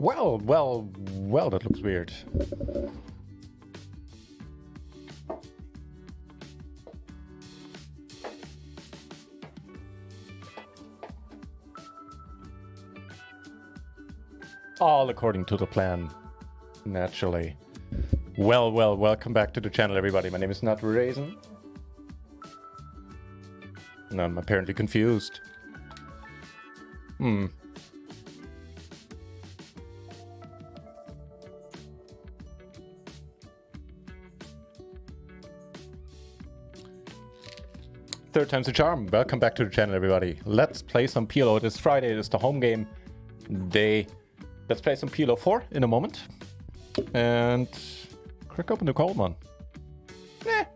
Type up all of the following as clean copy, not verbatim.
Well, that looks weird. All according to the plan, naturally. Well, welcome back to the channel, everybody. My name is NutRaisin. And I'm apparently confused. Third time's a charm. Welcome back to the channel, everybody. Let's play some PLO. This Friday is the home game day. Let's play some PLO4 in a moment. And crack open the cold one.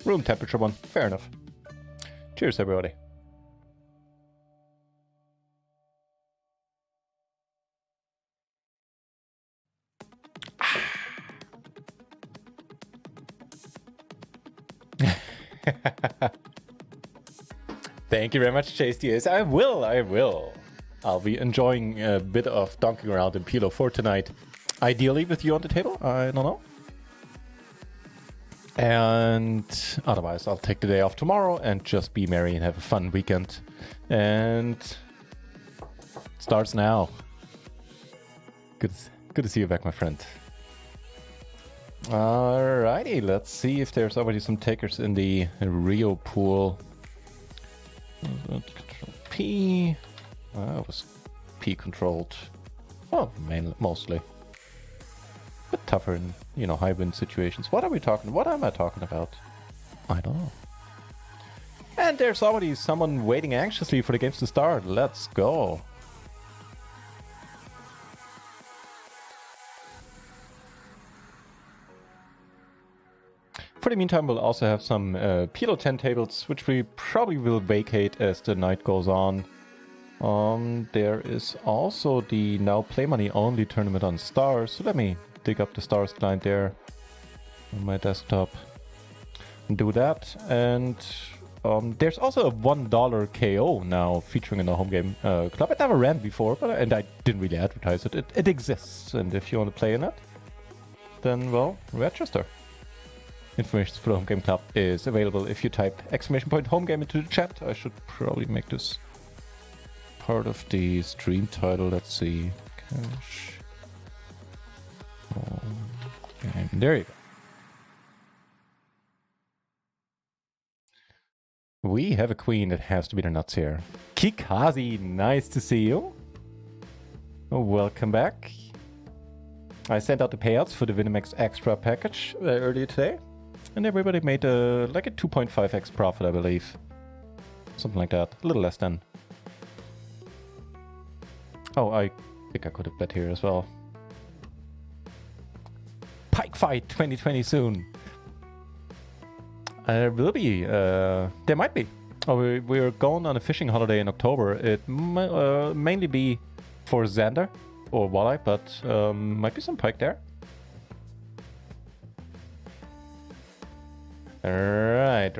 Room temperature one. Fair enough. Cheers, everybody. Thank you very much, JSTS. I will. I'll be enjoying a bit of dunking around in PLO4 tonight. Ideally with you on the table, I don't know. And otherwise, I'll take the day off tomorrow and just be merry and have a fun weekend. And starts now. Good to see you back, my friend. Alrighty, let's see if there's already some takers in the Rio pool. Control P. It was P controlled. Well, mostly. Bit tougher in, high wind situations. What am I talking about? I don't know. And there's already someone waiting anxiously for the games to start. Let's go. For the meantime, we'll also have some PLO 10 tables, which we probably will vacate as the night goes on. There is also the now play money only tournament on Stars. So let me dig up the Stars client there on my desktop and do that. And there's also a $1 KO now featuring in the home game club. It never ran before, and I didn't really advertise it. It exists, and if you want to play in it, then well, register. Information for the home game club is available if you type !home game into the chat. I should probably make this part of the stream title. Let's see. Cash. Game. There you go. We have a queen. It has to be the nuts here. Kikazi, nice to see you. Welcome back. I sent out the payouts for the Vinimex Extra package earlier today. And everybody made like a 2.5x profit, I believe. Something like that. A little less than. Oh, I think I could have bet here as well. Pike Fight 2020 soon. There will be. There might be. Oh, we're going on a fishing holiday in October. It might mainly be for Xander or walleye, but might be some pike there. Right.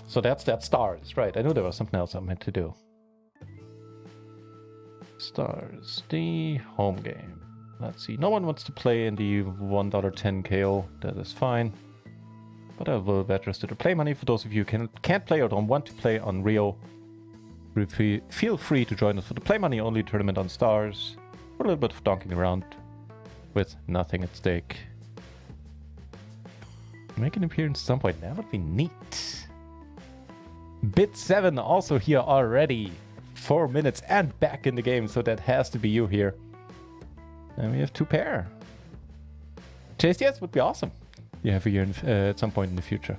So that's that Stars, right? I knew there was something else I meant to do. Stars, the home game. Let's see. No one wants to play in the $1.10 KO. That is fine. But I will register the play money for those of you who can't play or don't want to play on Rio. Feel free to join us for the play money only tournament on Stars. For a little bit of donking around with nothing at stake. Make an appearance at some point. That would be neat. Bit7 also here already. 4 minutes and back in the game, so that has to be you here. And we have 2 pair. JSTS would be awesome. You have a year at some point in the future.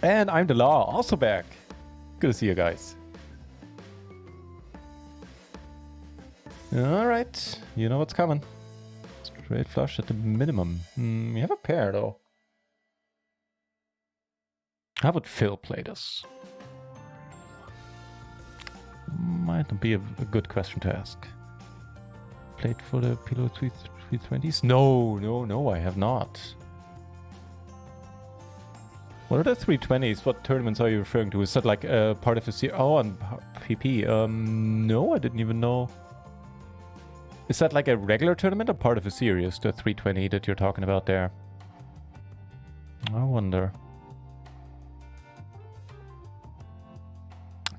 And I'm the Law, also back. Good to see you guys. Alright, you know what's coming. Straight flush at the minimum. We have a pair though. How would Phil play this? Might be a good question to ask. Played for the PLO 320s? No, I have not. What are the 320s? What tournaments are you referring to? Is that like part of a series? Oh, on PP. No, I didn't even know Is that like a regular tournament or part of a series, the 320 that you're talking about there? I wonder.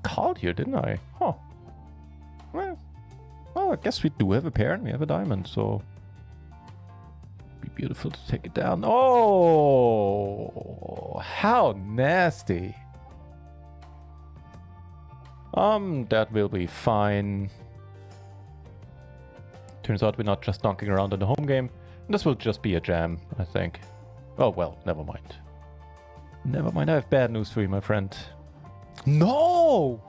Called here, didn't I? Huh. Well, I guess we do have a pair and we have a diamond, so... Be beautiful to take it down. Oh! How nasty! That will be fine. Turns out we're not just donking around in the home game. This will just be a jam, I think. Oh, well, never mind. Never mind, I have bad news for you, my friend. No!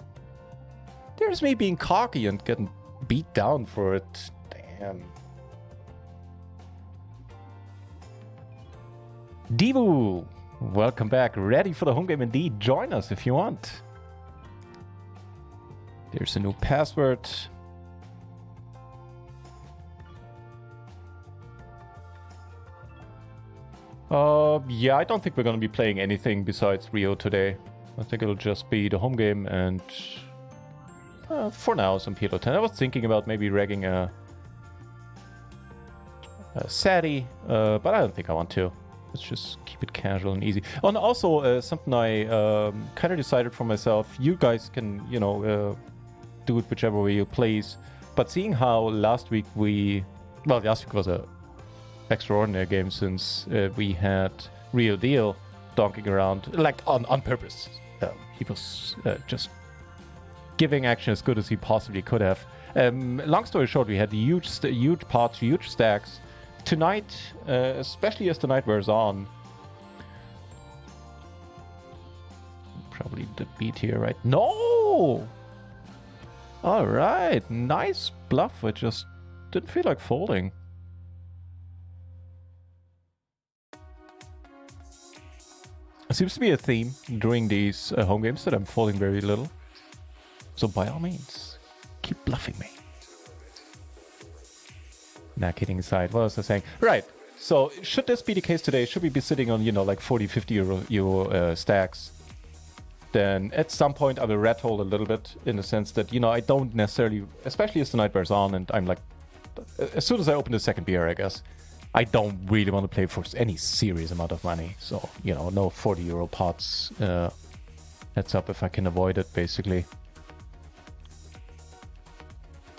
There's me being cocky and getting beat down for it. Damn. Divu! Welcome back. Ready for the home game indeed. Join us if you want. There's a new password. Yeah, I don't think we're gonna be playing anything besides Rio today. I think it'll just be the home game and for now some PLO10. I was thinking about maybe ragging a Sadie, but I don't think I want to. Let's just keep it casual and easy. Oh, and also something I kind of decided for myself. You guys can, you know, do it whichever way you please. But seeing how last week last week was a extraordinary game since we had Real Deal donking around, like on purpose. He was just giving action as good as he possibly could have. Long story short, we had huge pots, huge stacks. Tonight, especially as the night wears on, probably the beat here, right? No! Alright, nice bluff. I just didn't feel like folding. Seems to be a theme during these home games that I'm folding very little. So by all means, keep bluffing me. Nah, kidding aside, what was I saying? Right, so should this be the case today, should we be sitting on, you know, like 40, 50 euro stacks, then at some point I will rat hole a little bit in the sense that, you know, I don't necessarily, especially as the night wears on and I'm like, as soon as I open the second beer, I guess, I don't really want to play for any serious amount of money. So, you know, no 40 euro pots. Heads up if I can avoid it, basically.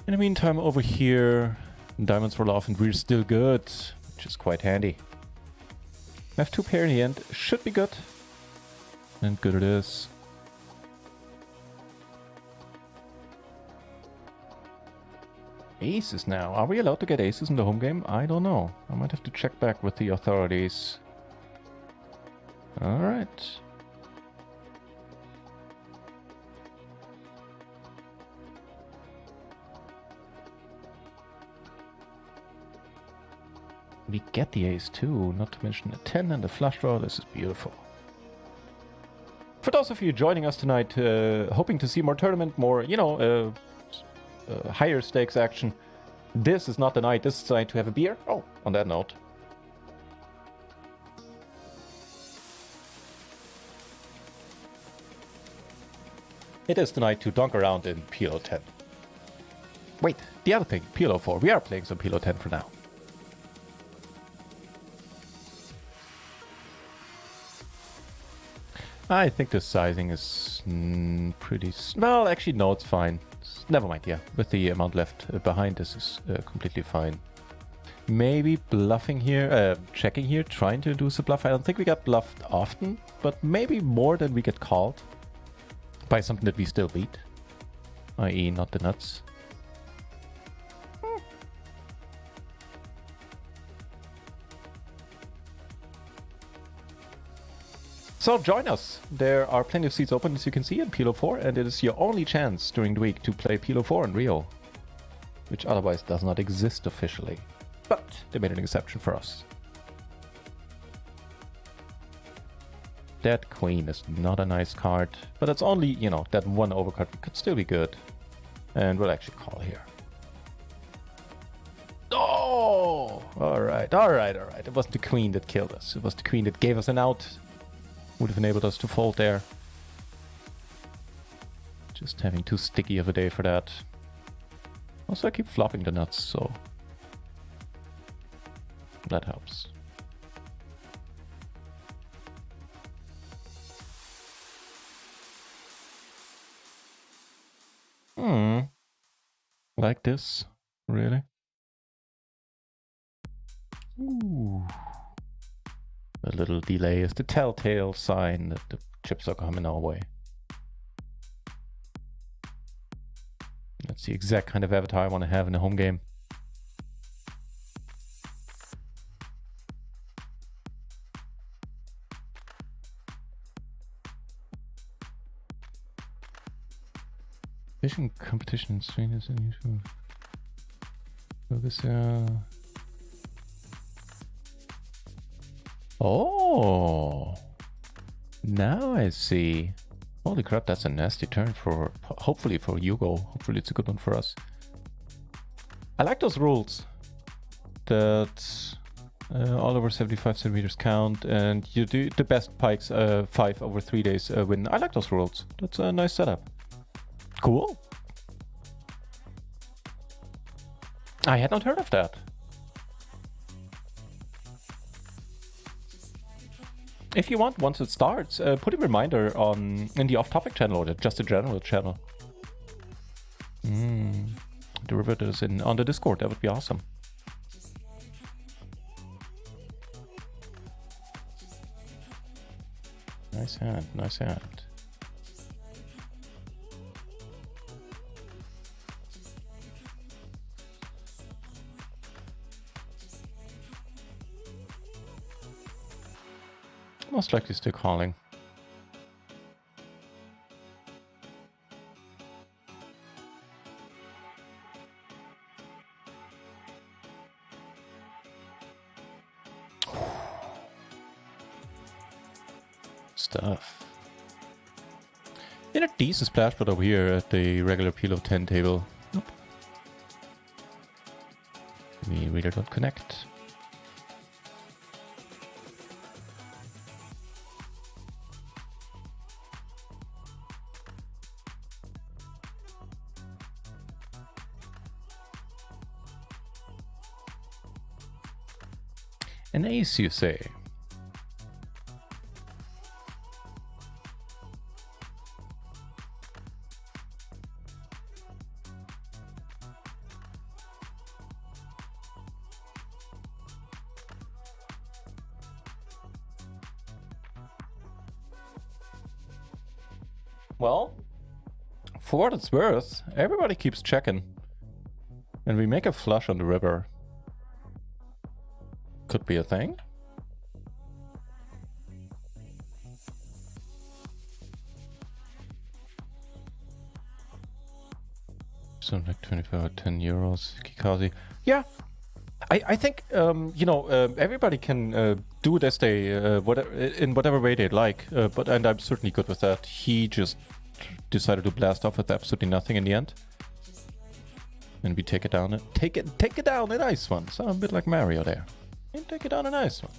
In the meantime, over here, diamonds roll off and we're still good, which is quite handy. I have two pair in the end. Should be good. And good it is. Aces now. Are we allowed to get aces in the home game? I don't know. I might have to check back with the authorities. Alright. We get the ace too, not to mention a 10 and a flush draw. This is beautiful. For those of you joining us tonight, hoping to see more tournament, more, you know, higher stakes action, this is not the night. This is the night to have a beer. Oh, on that note. It is the night to donk around in PLO10. Wait, the other thing, PLO4. We are playing some PLO10 for now. I think the sizing is pretty... Well, actually, no, it's fine. Never mind, yeah. With the amount left behind, this is completely fine. Maybe bluffing here, checking here, trying to do some bluff. I don't think we got bluffed often, but maybe more than we get called by something that we still beat, i.e. not the nuts. So join us. There are plenty of seats open, as you can see, in PLO4, and it is your only chance during the week to play PLO4 in Rio, which otherwise does not exist officially. But they made an exception for us. That queen is not a nice card, but it's only, you know, that one overcard could still be good. And we'll actually call here. Oh! Alright. It wasn't the queen that killed us. It was the queen that gave us an out. Would have enabled us to fold there. Just having too sticky of a day for that. Also, I keep flopping the nuts, so That helps. Like this? Really? Ooh. A little delay is the telltale sign that the chips are coming our way. That's the exact kind of avatar I want to have in a home game. Fishing competition in Sweden is unusual. Focus, Oh, now I see. Holy crap, that's a nasty turn for, hopefully for Hugo. Hopefully it's a good one for us. I like those rules. That all over 75 centimeters count, and you do the best pikes 5 over 3 days win. I like those rules. That's a nice setup. Cool. I had not heard of that. If you want, once it starts, put a reminder on in the off-topic channel or just the general channel. Derivatives on the Discord. That would be awesome. Nice hand. Nice hand. Most likely still calling. Stuff. In a decent splash pad over here at the regular PLO10 table. Nope. We really don't connect. An ace, you say? Well, for what it's worth, everybody keeps checking. And we make a flush on the river. Could be a thing. Something like 25 or 10 euros. Kikazi. Yeah. I think, you know, everybody can do it as they, in whatever way they like. And I'm certainly good with that. He just decided to blast off with absolutely nothing in the end. And we take it down. Take it down a nice one. Sound a bit like Mario there. And take it down a nice one.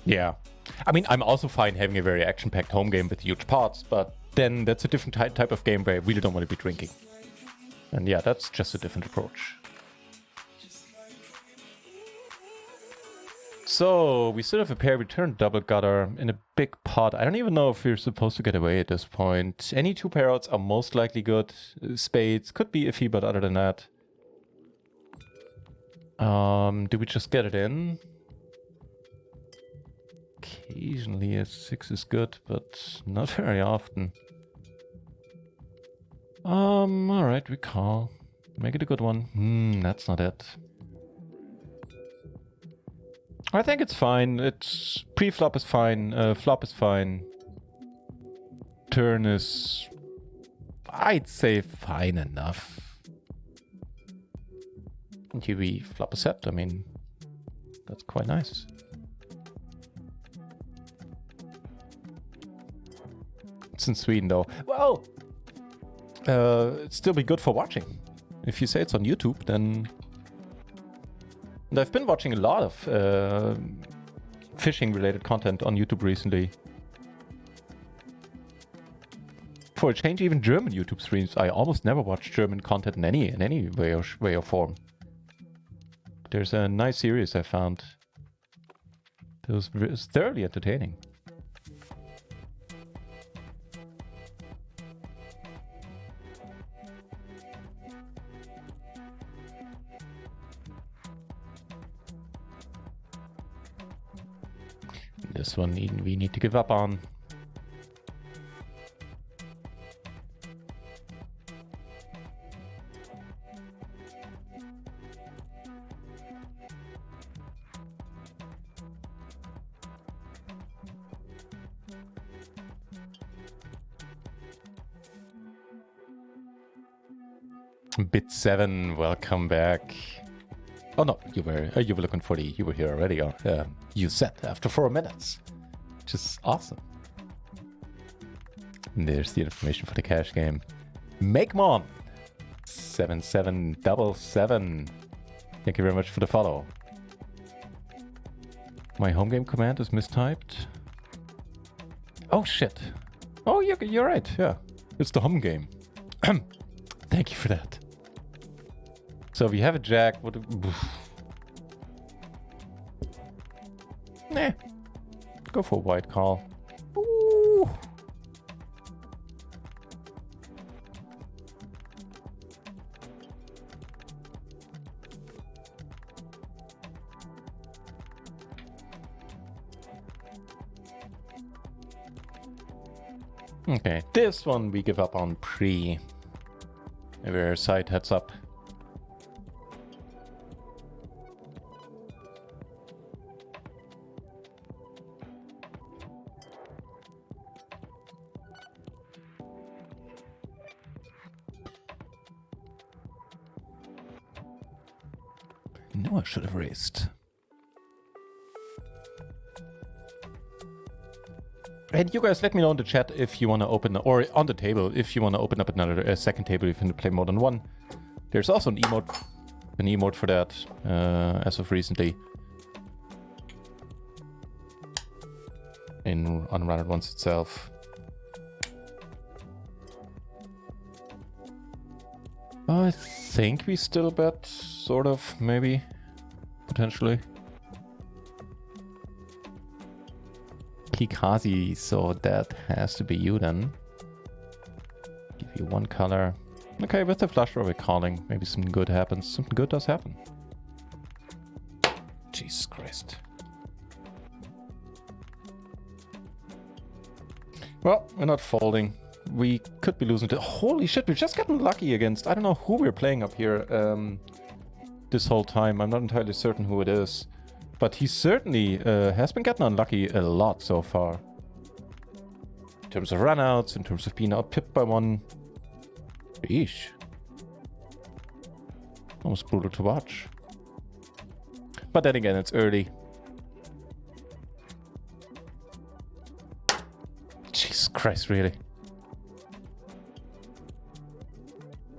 Yeah. I mean, I'm also fine having a very action-packed home game with huge pots, but then that's a different type of game where I really don't want to be drinking. And yeah, that's just a different approach. So, we still have a pair return double gutter in a big pot. I don't even know if we're supposed to get away at this point. Any two pair outs are most likely good. Spades could be iffy, but other than that... do we just get it in? Occasionally a 6 is good, but not very often. Alright, we call. Make it a good one. That's not it. I think it's fine. It's pre-flop is fine. Flop is fine. Turn is, I'd say, fine enough. And here we flop a set. I mean, that's quite nice. It's in Sweden, though. Well, it'd still be good for watching. If you say it's on YouTube, then. And I've been watching a lot of fishing-related content on YouTube recently. for a change, even German YouTube streams. I almost never watch German content in any way or form. There's a nice series I found. It was thoroughly entertaining. This one we need to give up on. Bit 7, welcome back. Oh no, you were looking for you were here already. You said after 4 minutes, which is awesome. And there's the information for the cash game. Make Mon 7777. Thank you very much for the follow. My home game command is mistyped. Oh shit. Oh, you're right. Yeah, it's the home game. Thank you for that. So we have a jack. What? Nah. Go for a white call. Ooh. Okay, this one we give up on pre. Maybe our side heads up. No, I should have raised. And you guys let me know in the chat if you want to open, or on the table, if you want to open up another second table, if you can play more than one. There's also an emote for that, as of recently. On Run It Once itself. I think we still bet, sort of, maybe, potentially. Kikazi, so that has to be you then. Give you one color. Okay, with the flush draw we're calling. Maybe something good happens. Something good does happen. Jesus Christ. Well, we're not folding. We could be losing to... Holy shit, we've just gotten lucky against... I don't know who we're playing up here this whole time. I'm not entirely certain who it is. But he certainly has been getting unlucky a lot so far. In terms of runouts, in terms of being out-pipped by one. Eesh. Almost brutal to watch. But then again, it's early. Jesus Christ, really.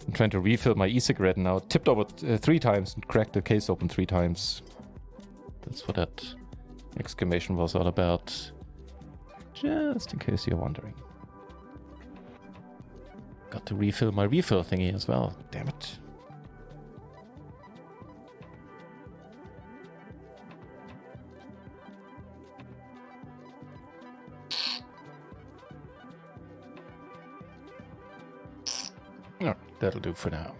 I'm trying to refill my e-cigarette now. Tipped over 3 times and cracked the case open 3 times. That's what that exclamation was all about. Just in case you're wondering. Got to refill my refill thingy as well. Damn it. Oh, that'll do for now.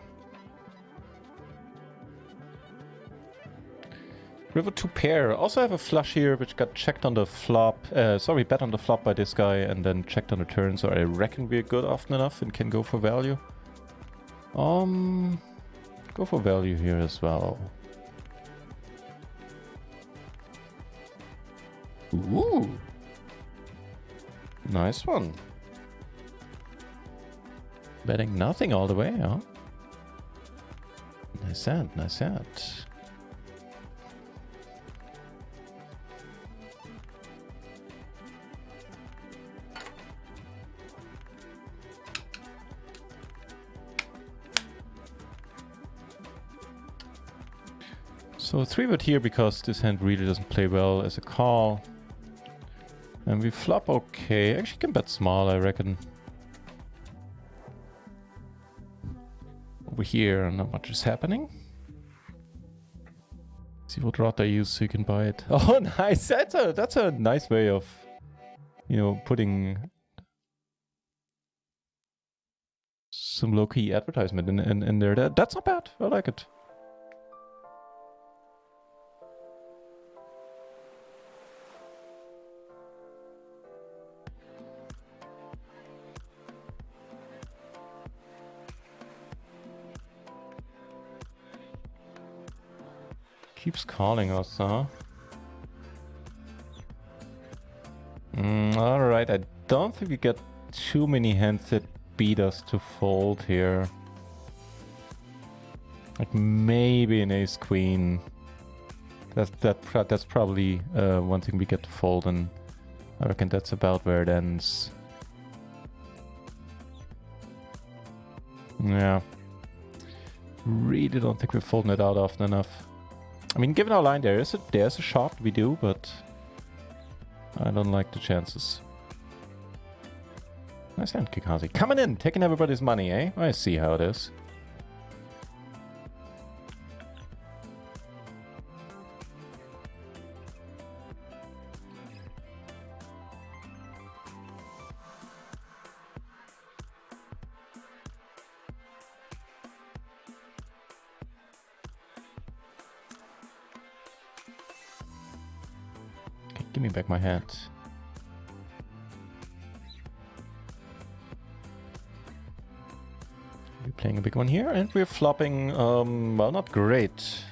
River 2 pair. Also have a flush here, which got checked on the flop. Sorry, bet on the flop by this guy and then checked on the turn. So I reckon we're good often enough and can go for value. Go for value here as well. Ooh. Nice one. Betting nothing all the way, huh? Nice hand, nice hand. So 3-bet here because this hand really doesn't play well as a call. And we flop okay. Actually can bet small, I reckon. over here, not much is happening. See what rod I use so you can buy it. Oh, nice! That's a nice way of, you know, putting some low-key advertisement in there. That's not bad. I like it. Keeps calling us, huh? Alright, I don't think we get too many hands that beat us to fold here. Like maybe an ace queen. That's probably one thing we get to fold, and I reckon that's about where it ends. Yeah. Really don't think we're folding it out often enough. I mean, given our line, there's a shot we do, but I don't like the chances. Nice hand, Kikazi. Coming in, taking everybody's money, eh? I see how it is. Okay, give me back my hand. We're playing a big one here, and we're flopping, well, not great.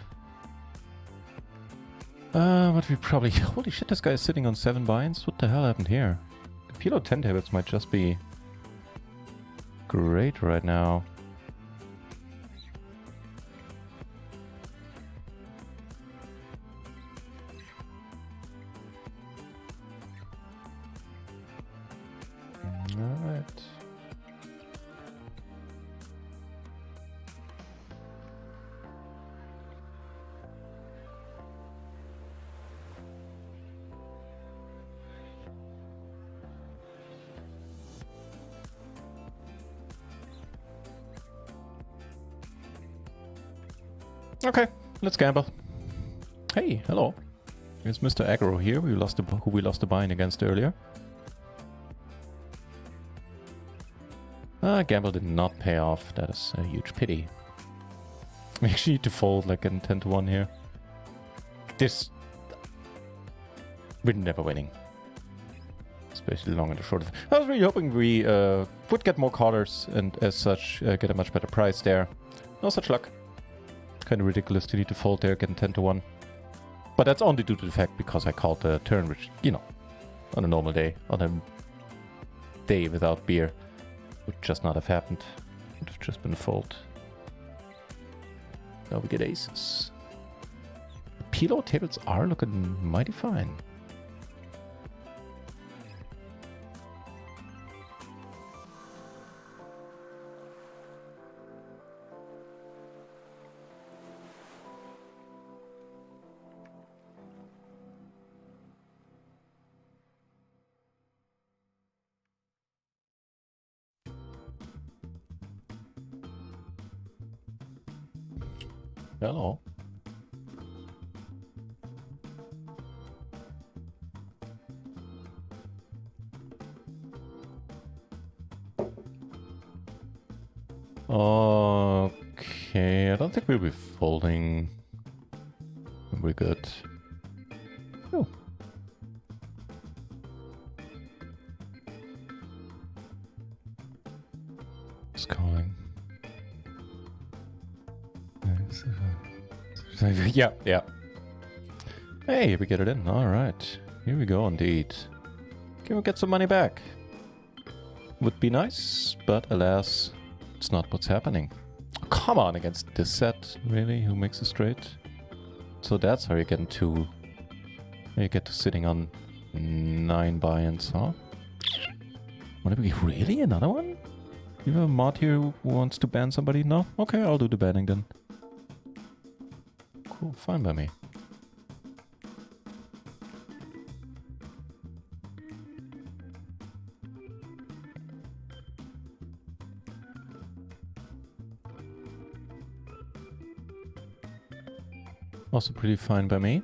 But we probably... Holy shit, this guy is sitting on 7 binds? What the hell happened here? The PLO 10 tables might just be great right now. Alright. Okay, let's gamble. Hey, hello. It's Mr. Aggro here. Who we lost the bind against earlier. Gamble did not pay off. That is a huge pity. We actually need to fold like in 10 to 1 here. This... We're never winning. Especially long and the short. I was really hoping we would get more callers and as such get a much better price there. No such luck. Kind of ridiculous to need to fold there, getting 10 to 1. But that's only due to the fact because I called the turn, which, you know, on a normal day, on a day without beer, would just not have happened. Would have just been a fold. Now we get aces. The PLO tables are looking mighty fine. Hello. Okay, I don't think we'll be folding. We're good. Oh. It's calling. Yeah, yeah. Hey, we get it in. All right. Here we go, indeed. Can we get some money back? Would be nice, but alas, it's not what's happening. Oh, come on, against this set, really? Who makes a straight? So that's how you get into... You get to sitting on 9 buy-ins, huh? Wanna be really another one? You have a mod here who wants to ban somebody? No? Okay, I'll do the banning then. Cool, fine by me. Also pretty fine by me.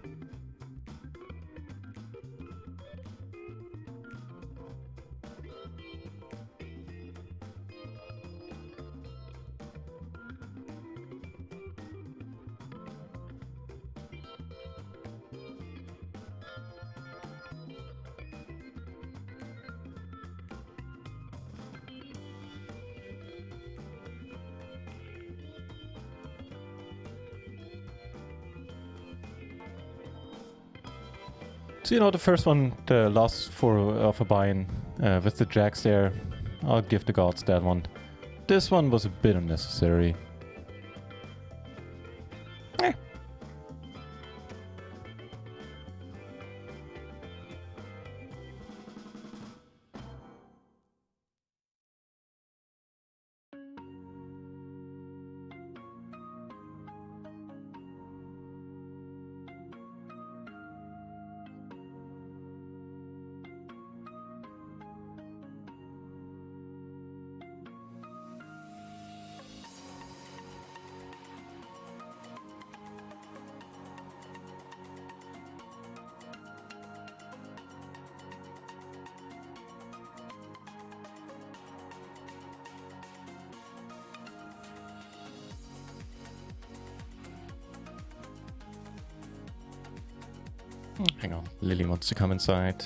So, you know, the first one, the loss of a buy-in with the jacks there, I'll give the gods that one. This one was a bit unnecessary. Eh. Hang on, Lily wants to come inside.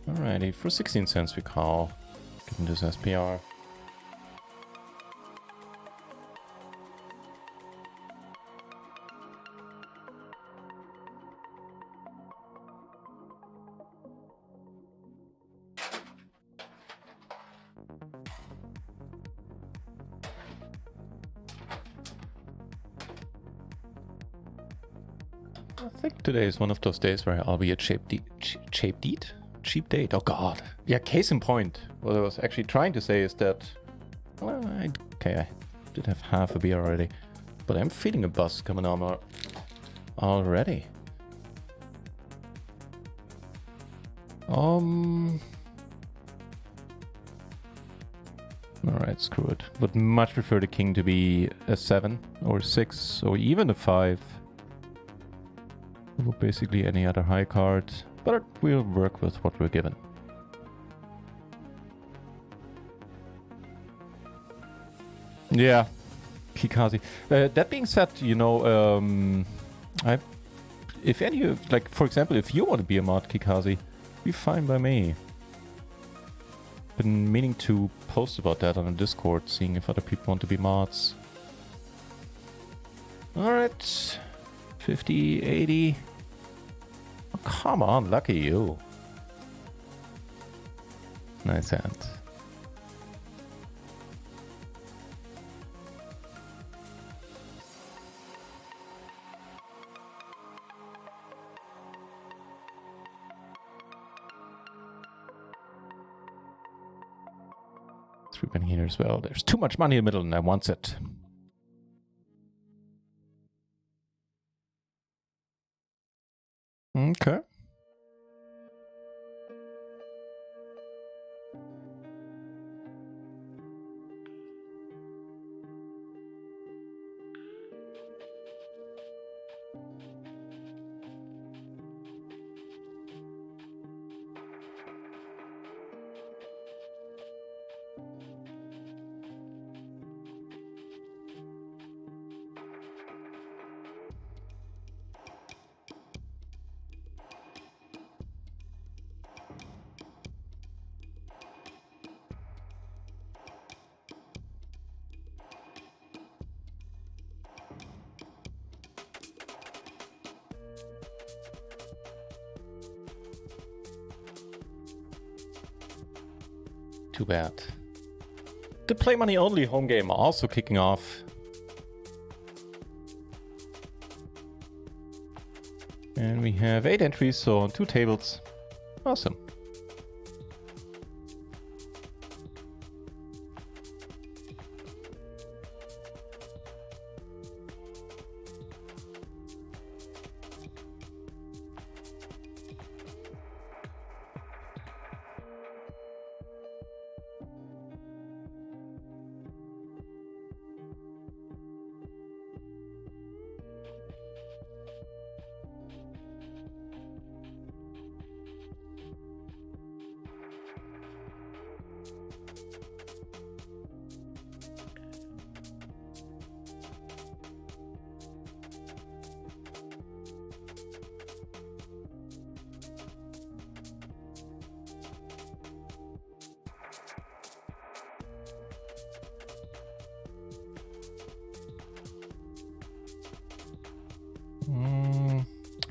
Alrighty, for 16 cents we call. Give him this SPR. I think today is one of those days where I'll be a cheap date. Oh god. Yeah, case in point. What I was actually trying to say is that, well, okay, I did have half a beer already, but I'm feeling a buzz coming on already. Alright, screw it. Would much prefer the king to be a 7 or 6 or even a 5. Or basically any other high card, but we'll work with what we're given. Yeah, Kikazi. That being said, you know, if any of, like, for example, if you want to be a mod, Kikazi, be fine by me. Been meaning to post about that on the Discord, seeing if other people want to be mods. Alright, 50, 80. Oh, come on, lucky you. Nice hand. Three penny here as well. There's too much money in the middle and I want it. Okay. Too bad. The play money only home game also kicking off. And we have 8 entries, so on 2 tables. Awesome.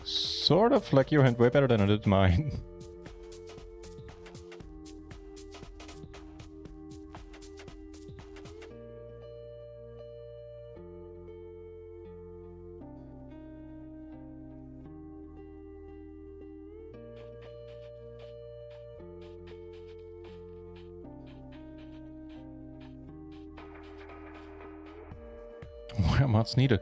Sort of like your hand way better than I did mine. Where mods needed?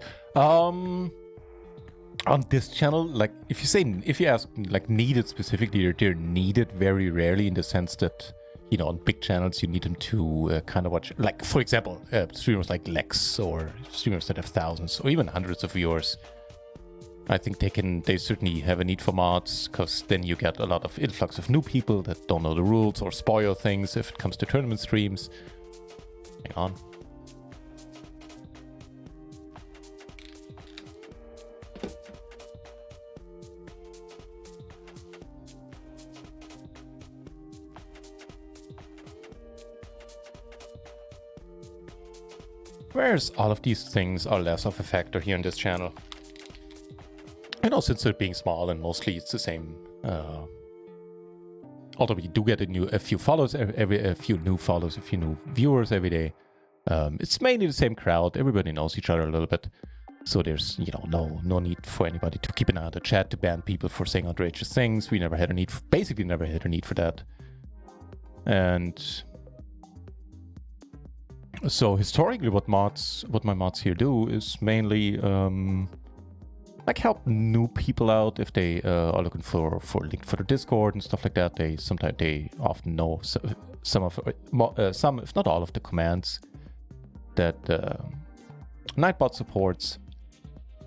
On this channel, like if you ask like needed specifically, they're needed very rarely in the sense that, you know, on big channels you need them to kind of watch, like for example, streamers like Lex or streamers that have thousands or even hundreds of viewers. I think they certainly have a need for mods, because then you get a lot of influx of new people that don't know the rules or spoil things if it comes to tournament streams. Hang on. Whereas all of these things are less of a factor here in this channel. I know, since they're being small and mostly it's the same. Although we do get a few follows a few new viewers every day. It's mainly the same crowd. Everybody knows each other a little bit. So there's, you know, no need for anybody to keep an eye on the chat to ban people for saying outrageous things. We never had a need for that. And so historically, what my mods here do is mainly like help new people out if they are looking for a link for the Discord and stuff like that. They often know some, if not all, of the commands that Nightbot supports.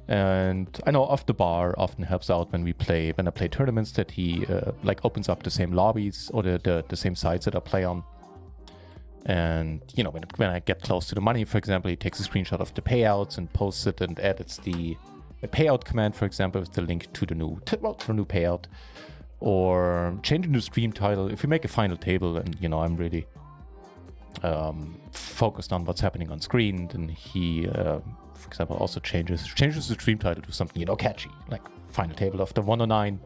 And I know Off the Bar often helps out when I play tournaments, that he like opens up the same lobbies or the same sites that I play on. And, you know, when I get close to the money, for example, he takes a screenshot of the payouts and posts it and edits the payout command, for example, with the link to the new payout, or changing the stream title. If you make a final table and, you know, I'm really focused on what's happening on screen, then he, for example, also changes the stream title to something, you know, catchy, like final table of the 109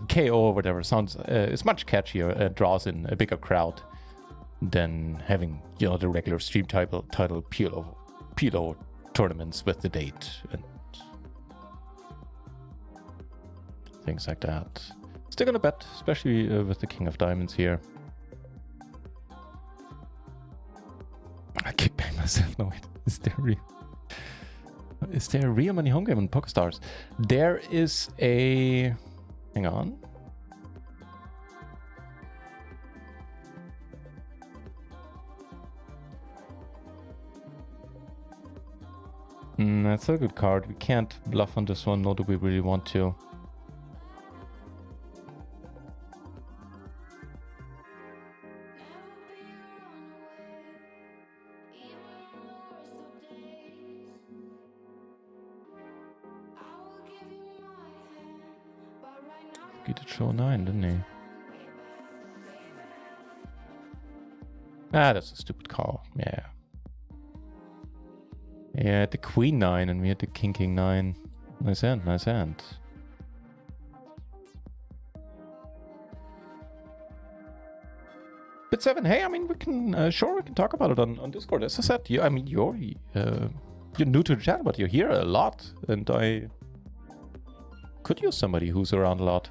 KO or whatever. Sounds is much catchier and draws in a bigger crowd than having, you know, the regular stream title PLO tournaments with the date and things like that. Still gonna bet, especially with the King of Diamonds here. I keep paying myself. No, wait. Is there a real money home game on PokerStars? There is a... Hang on. That's a good card. We can't bluff on this one, nor do we really want to. He did show 9, didn't he? Ah, that's a stupid call. Yeah. Yeah, the Queen 9 and we had the King 9. Nice hand, nice hand. Bit 7, hey, I mean, we can talk about it on Discord. As I said, you're new to the channel, but you're here a lot, and I could use somebody who's around a lot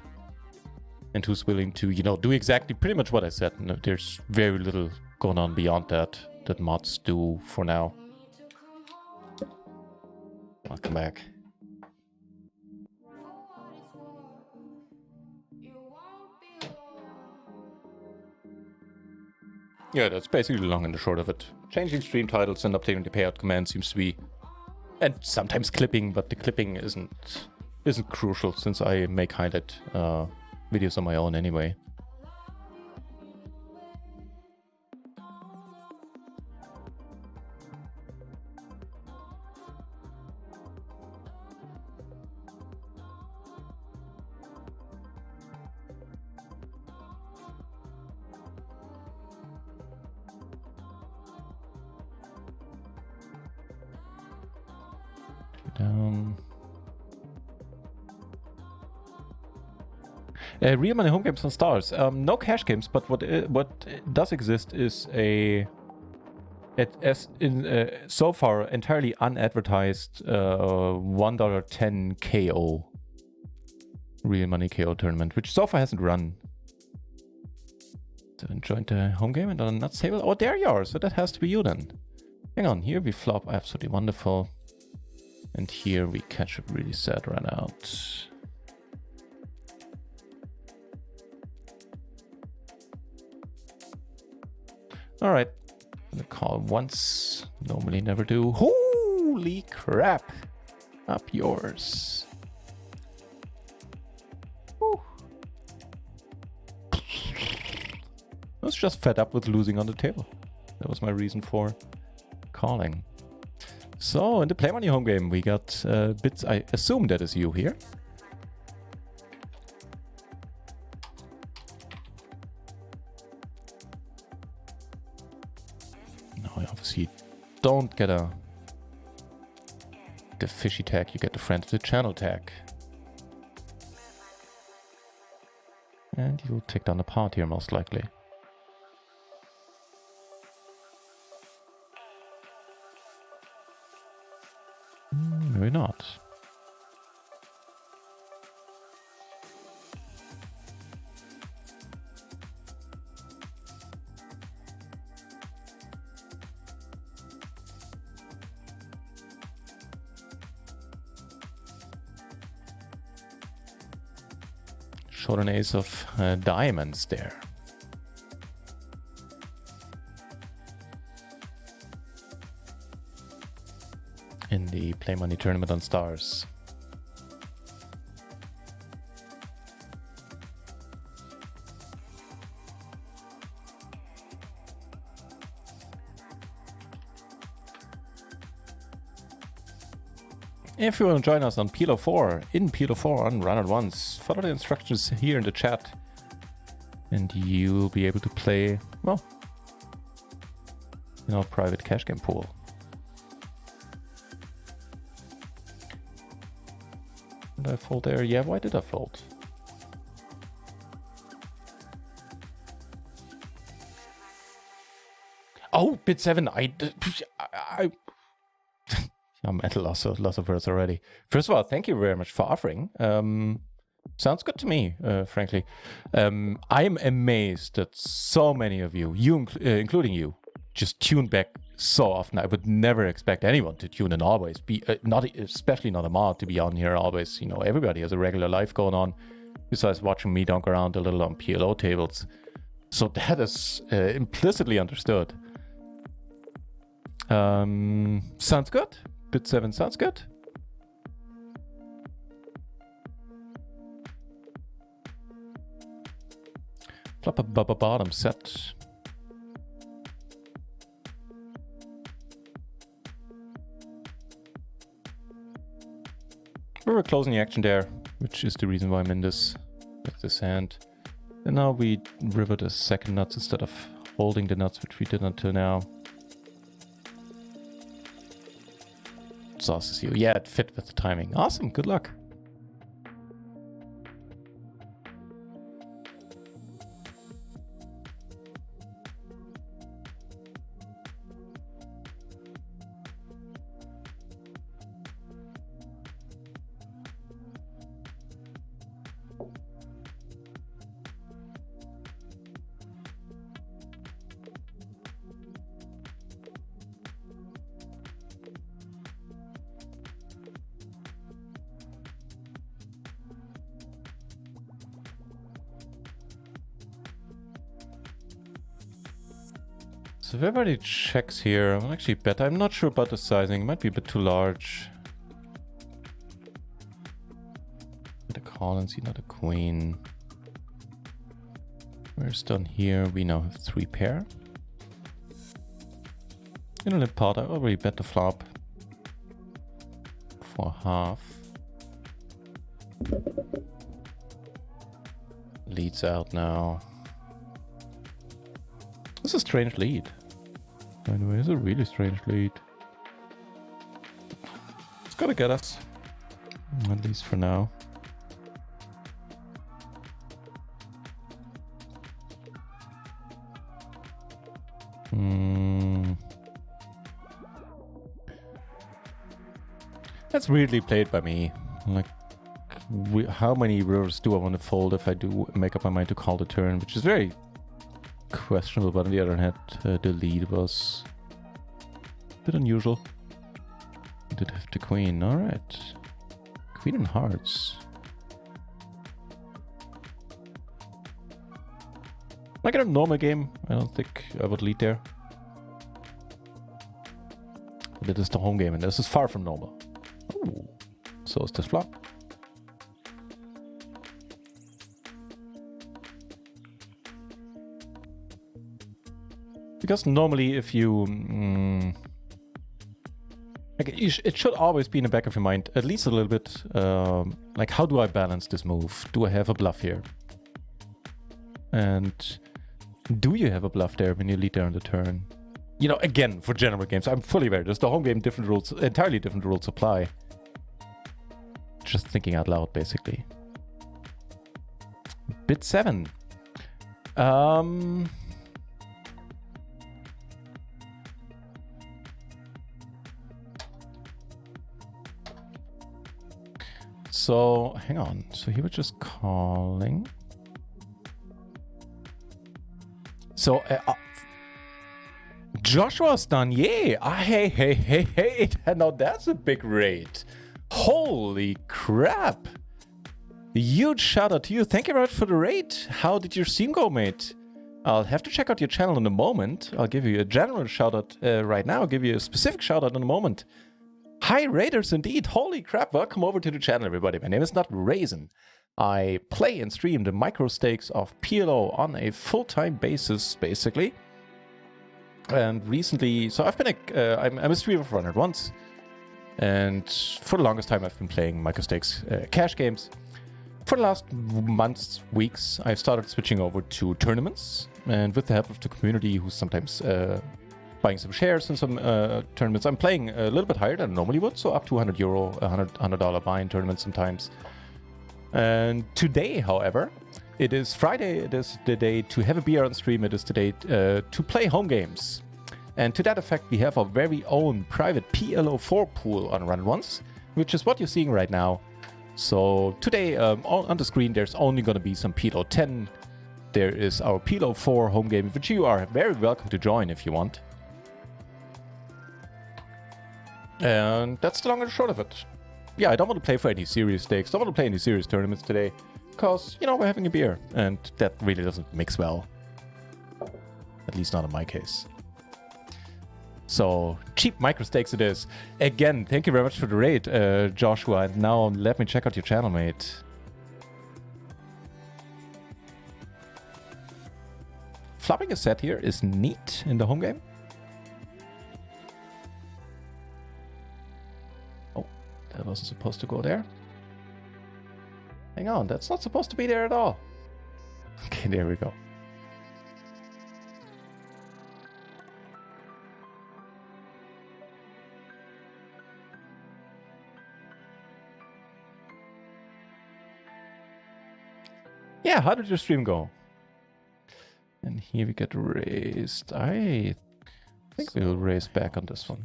and who's willing to, you know, do exactly pretty much what I said. And there's very little going on beyond that mods do for now. Welcome back. Yeah, that's basically the long and the short of it. Changing stream titles and updating the payout command seems to be, and sometimes clipping, but the clipping isn't crucial since I make highlight videos on my own anyway. Down. Real money home games on stars. No cash games, but what does exist is so far entirely unadvertised $1.10 KO real money KO tournament, which so far hasn't run. So joined the home game and on a nuts table. Oh, there you are. So that has to be you then. Hang on, here we flop absolutely wonderful, and here we catch a really sad run out. All right, I'm gonna call once. Normally never do. Holy crap! Up yours. Whew. I was just fed up with losing on the table. That was my reason for calling. So in the play money home game, we got bits. I assume that is you here. You don't get the fishy tag, you get the friend of the channel tag. And you'll take down the part here most likely. Maybe not. Showed an ace of diamonds there. In the Play Money tournament on stars. If you want to join us on PLO4, in PLO4 on Run At Once, follow the instructions here in the chat and you'll be able to play, well, in our private cash game pool. Did I fold there? Yeah, why did I fold? Oh, bit 7, I'm at a loss of words already. First of all, thank you very much for offering. Sounds good to me, frankly. I'm amazed that so many of you, including you, just tune back so often. I would never expect anyone to tune in always. Especially not a mod to be on here always. You know, everybody has a regular life going on, besides watching me dunk around a little on PLO tables. So that is implicitly understood. Sounds good. Bit 7 sounds good. Flop a bottom set. We were closing the action there, which is the reason why I'm in this hand. And now we river the second nuts instead of holding the nuts, which we did until now. Sauces you. Yeah, it fit with the timing. Awesome, good luck. So if everybody checks here, I'll actually bet. I'm not sure about the sizing. It might be a bit too large. Get a call and see, not a queen. Where's done here? We now have 3 pair. In a limp pot, I already bet the flop for half. Leads out now. This is a strange lead. By the way, it's a really strange lead. It's gotta get us. At least for now. That's weirdly played by me. Like, how many rivers do I want to fold if I do make up my mind to call the turn, which is very questionable, but on the other hand, the lead was a bit unusual. I did have the queen, alright. Queen and hearts. Like in a normal game, I don't think I would lead there. But it is the home game, and this is far from normal. Ooh, so is this flop. Because normally if you... like it should always be in the back of your mind, at least a little bit, like how do I balance this move? Do I have a bluff here? And do you have a bluff there when you lead there on the turn? You know, again, for general games, I'm fully aware. There's the home game, different rules, entirely different rules apply. Just thinking out loud, basically. Bit 7. So, hang on. So he was just calling. So, Joshua's done, yay! Hey, now that's a big raid. Holy crap! Huge shout out to you. Thank you very much for the raid. How did your stream go, mate? I'll have to check out your channel in a moment. I'll give you a general shout out right now. I'll give you a specific shout out in a moment. Hi, raiders indeed. Holy crap. Welcome over to the channel, everybody. My name is NutRaisin. I play and stream the micro stakes of PLO on a full-time basis, basically. And recently, so I've been I'm a streamer for 100 once. And for the longest time, I've been playing micro stakes cash games. For the last months, weeks, I've started switching over to tournaments. And with the help of the community, who's sometimes buying some shares in some tournaments, I'm playing a little bit higher than I normally would. So up to €100, $100 buy-in tournaments sometimes. And today, however, it is Friday. It is the day to have a beer on stream. It is the day to play home games. And to that effect, we have our very own private PLO4 pool on Run Once, which is what you're seeing right now. So today on the screen, there's only going to be some PLO10. There is our PLO4 home game, which you are very welcome to join if you want. And that's the long and short of it. Yeah, I don't want to play for any serious stakes. Don't want to play any serious tournaments today. Because, you know, we're having a beer. And that really doesn't mix well. At least not in my case. So, cheap micro stakes it is. Again, thank you very much for the raid, Joshua. And now let me check out your channel, mate. Flopping a set here is neat in the home game. Oh, that wasn't supposed to go there. Hang on, that's not supposed to be there at all. Okay, there we go. Yeah, how did your stream go? And here we get raised. I think we'll raise back on this one.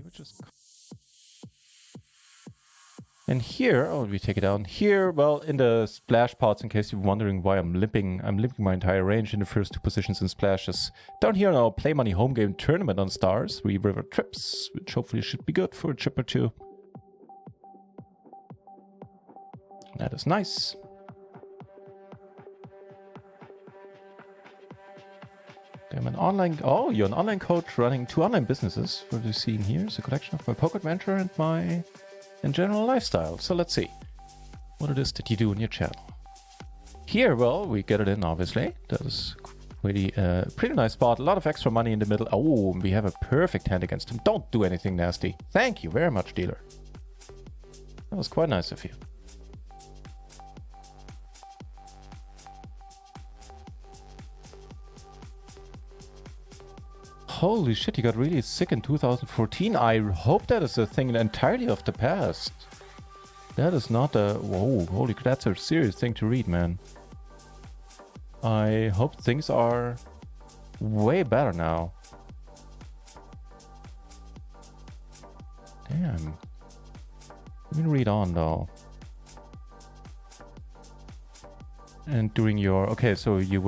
And here, oh, we take it down. Here, well, in the splash pots, in case you're wondering why I'm limping my entire range in the first two positions in splashes. Down here in our Play Money home game tournament on stars, we river trips, which hopefully should be good for a chip or two. That is nice. I'm an online... Oh, you're an online coach running 2 online businesses. What you're seeing here is a collection of my poker adventure and my general lifestyle. So let's see what it is that you do in your channel. Here, well, we get it in, obviously. That is pretty nice spot. A lot of extra money in the middle. Oh, we have a perfect hand against him. Don't do anything nasty. Thank you very much, dealer. That was quite nice of you. Holy shit, you got really sick in 2014. I hope that is a thing entirely of the past. That is not a... Whoa, holy, that's a serious thing to read, man. I hope things are way better now. Damn. Let me read on though. And during your... Okay, so you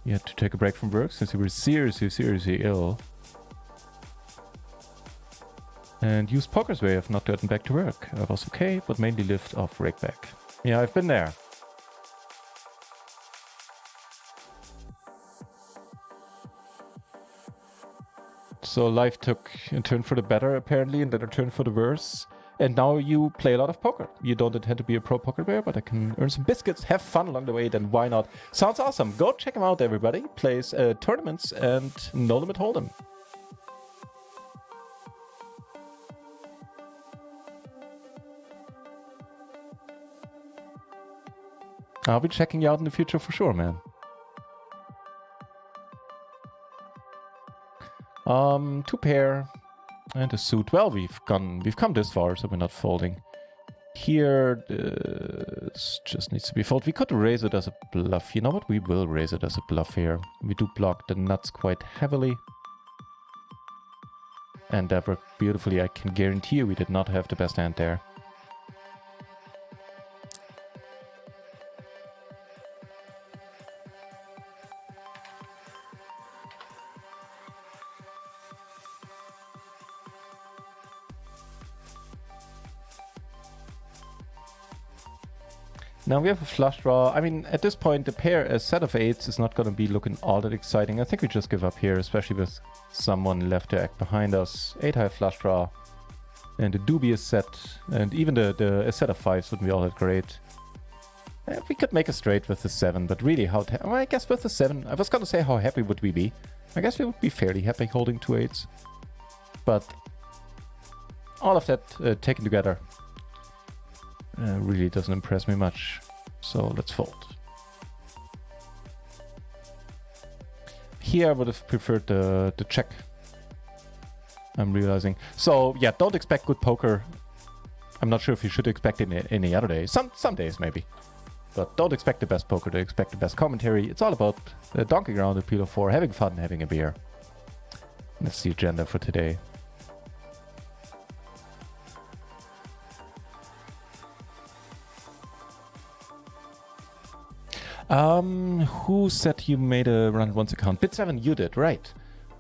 had to take a break from work since you were seriously ill. And used poker's way of not getting back to work. I was okay, but mainly lived off rake back. Yeah, I've been there. So life took a turn for the better, apparently, and then a turn for the worse. And now you play a lot of poker. You don't intend to be a pro poker player, but I can earn some biscuits, have fun along the way, then why not? Sounds awesome. Go check him out, everybody. Plays tournaments and no limit hold'em. I'll be checking you out in the future for sure, man. Two pair and a suit. Well, we've come this far, so we're not folding. Here, this just needs to be folded. We could raise it as a bluff. You know what? We will raise it as a bluff here. We do block the nuts quite heavily. And that worked beautifully. I can guarantee you we did not have the best hand there. Now we have a flush draw. I mean, at this point, the pair, a set of eights, is not going to be looking all that exciting. I think we just give up here, especially with someone left to act behind us. 8-high flush draw. And a dubious set. And even a set of fives wouldn't be all that great. We could make a straight with the 7, but really, well, I guess with the 7, I was going to say how happy would we be. I guess we would be fairly happy holding 2 8s. But all of that taken together really doesn't impress me much. So let's fold. Here I would have preferred the check. I'm realizing. So yeah, don't expect good poker. I'm not sure if you should expect it any other day. Some days maybe. But don't expect the best poker to expect the best commentary. It's all about donking around the PLO4, having fun, having a beer. That's the agenda for today. Who said you made a run once account? Bit7, you did, right.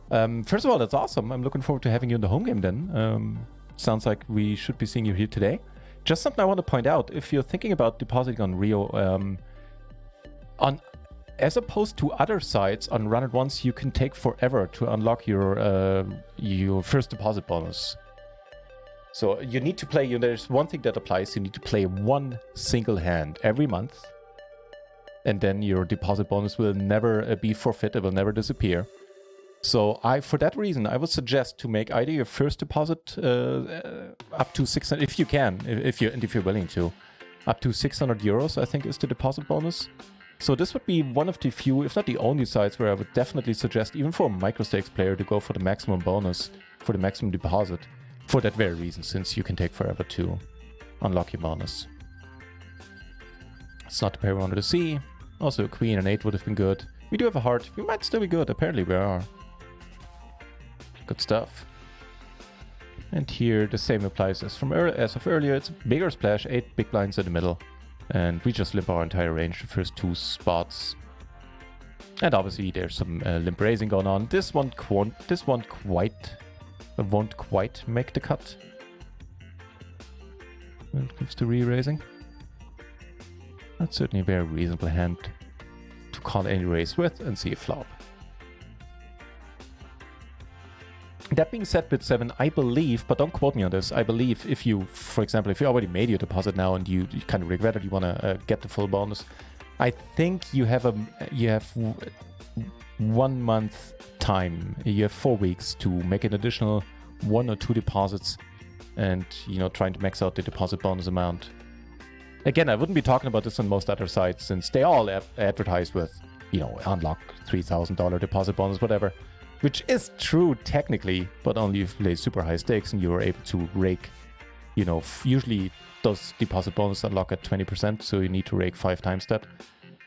First of all, that's awesome. I'm looking forward to having you in the home game then. Sounds like we should be seeing you here today. Just something I want to point out, if you're thinking about depositing on Rio, as opposed to other sites on Run It Once, you can take forever to unlock your first deposit bonus. So you need to play, there's one thing that applies, you need to play one single hand every month. And then your deposit bonus will never be forfeit, it will never disappear. So for that reason, I would suggest to make either your first deposit up to 600, if you can, if you're willing to, up to 600 euros, I think is the deposit bonus. So this would be one of the few, if not the only sites where I would definitely suggest, even for a microstakes player, to go for the maximum bonus, for the maximum deposit, for that very reason, since you can take forever to unlock your bonus. It's not the pair we wanted to see. Also, a queen and 8 would have been good. We do have a heart. We might still be good. Apparently we are. Good stuff. And here the same applies as of earlier. It's a bigger splash, 8 big blinds in the middle. And we just limp our entire range, the first 2 spots. And obviously there's some limp raising going on. This one won't quite make the cut when it comes to re-raising. That's certainly a very reasonable hand to call any raise with and see a flop. That being said, Bit7, I believe, but don't quote me on this, I believe if you, for example, if you already made your deposit now and you kind of regret it, you want to get the full bonus, I think you have 1 month time. You have 4 weeks to make an additional 1 or 2 deposits and, trying to max out the deposit bonus amount. Again, I wouldn't be talking about this on most other sites since they all advertise with, unlock $3,000 deposit bonus, whatever. Which is true technically, but only if you play super high stakes and you are able to rake, usually those deposit bonuses unlock at 20%, so you need to rake 5 times that.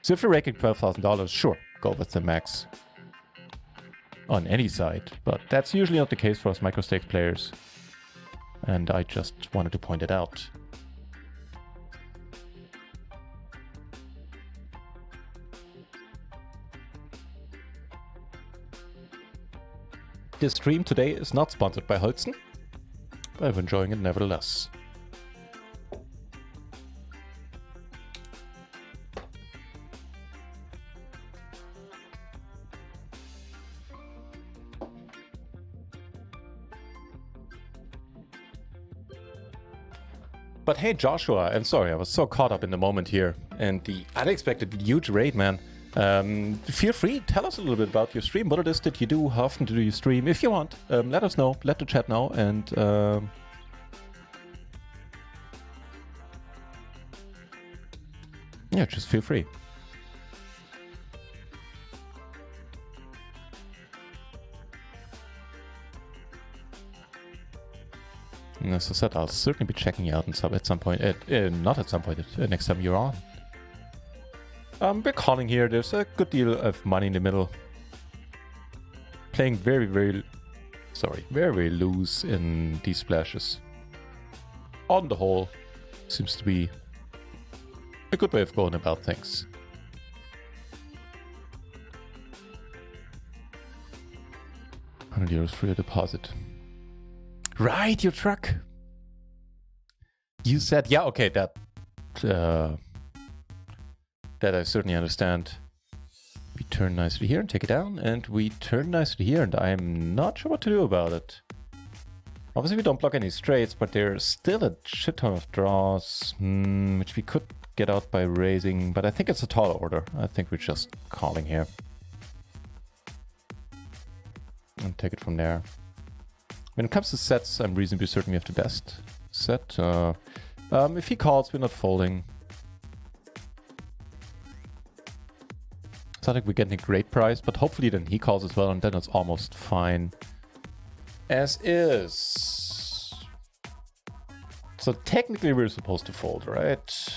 So if you're raking $12,000, sure, go with the max on any site, but that's usually not the case for us micro stakes players. And I just wanted to point it out. This stream today is not sponsored by Holsten, but I'm enjoying it nevertheless. But hey, Joshua, I'm sorry, I was so caught up in the moment here and the unexpected huge raid, man. Feel free, tell us a little bit about your stream, what it is that you do, how often do you stream, if you want. Let us know, let the chat know, and yeah, just feel free. And as I said, I'll certainly be checking you out at some point. Not at some point, next time you're on. We're calling here. There's a good deal of money in the middle. Playing very, very loose in these splashes. On the whole, seems to be a good way of going about things. €100 for your deposit. Right, your truck. You said, yeah, okay, that I certainly understand. We turn nicely here and take it down, and we turn nicely here, and I'm not sure what to do about it. Obviously, we don't block any straights, but there's still a shit ton of draws, which we could get out by raising, but I think it's a tall order. I think we're just calling here. And take it from there. When it comes to sets, I'm reasonably certain we have the best set. If he calls, we're not folding. It's not like we're getting a great price, but hopefully then he calls as well, and then it's almost fine. As is. So technically we're supposed to fold, right?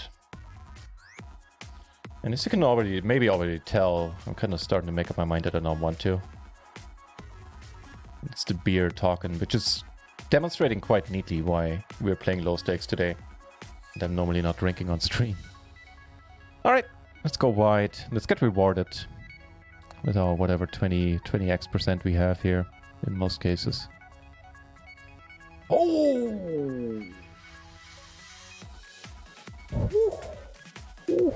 And as you can maybe already tell, I'm kind of starting to make up my mind that I don't want to. It's the beer talking, which is demonstrating quite neatly why we're playing low stakes today. And I'm normally not drinking on stream. Alright, let's go wide. Let's get rewarded with our whatever 20x% we have here in most cases. Oh! Ooh.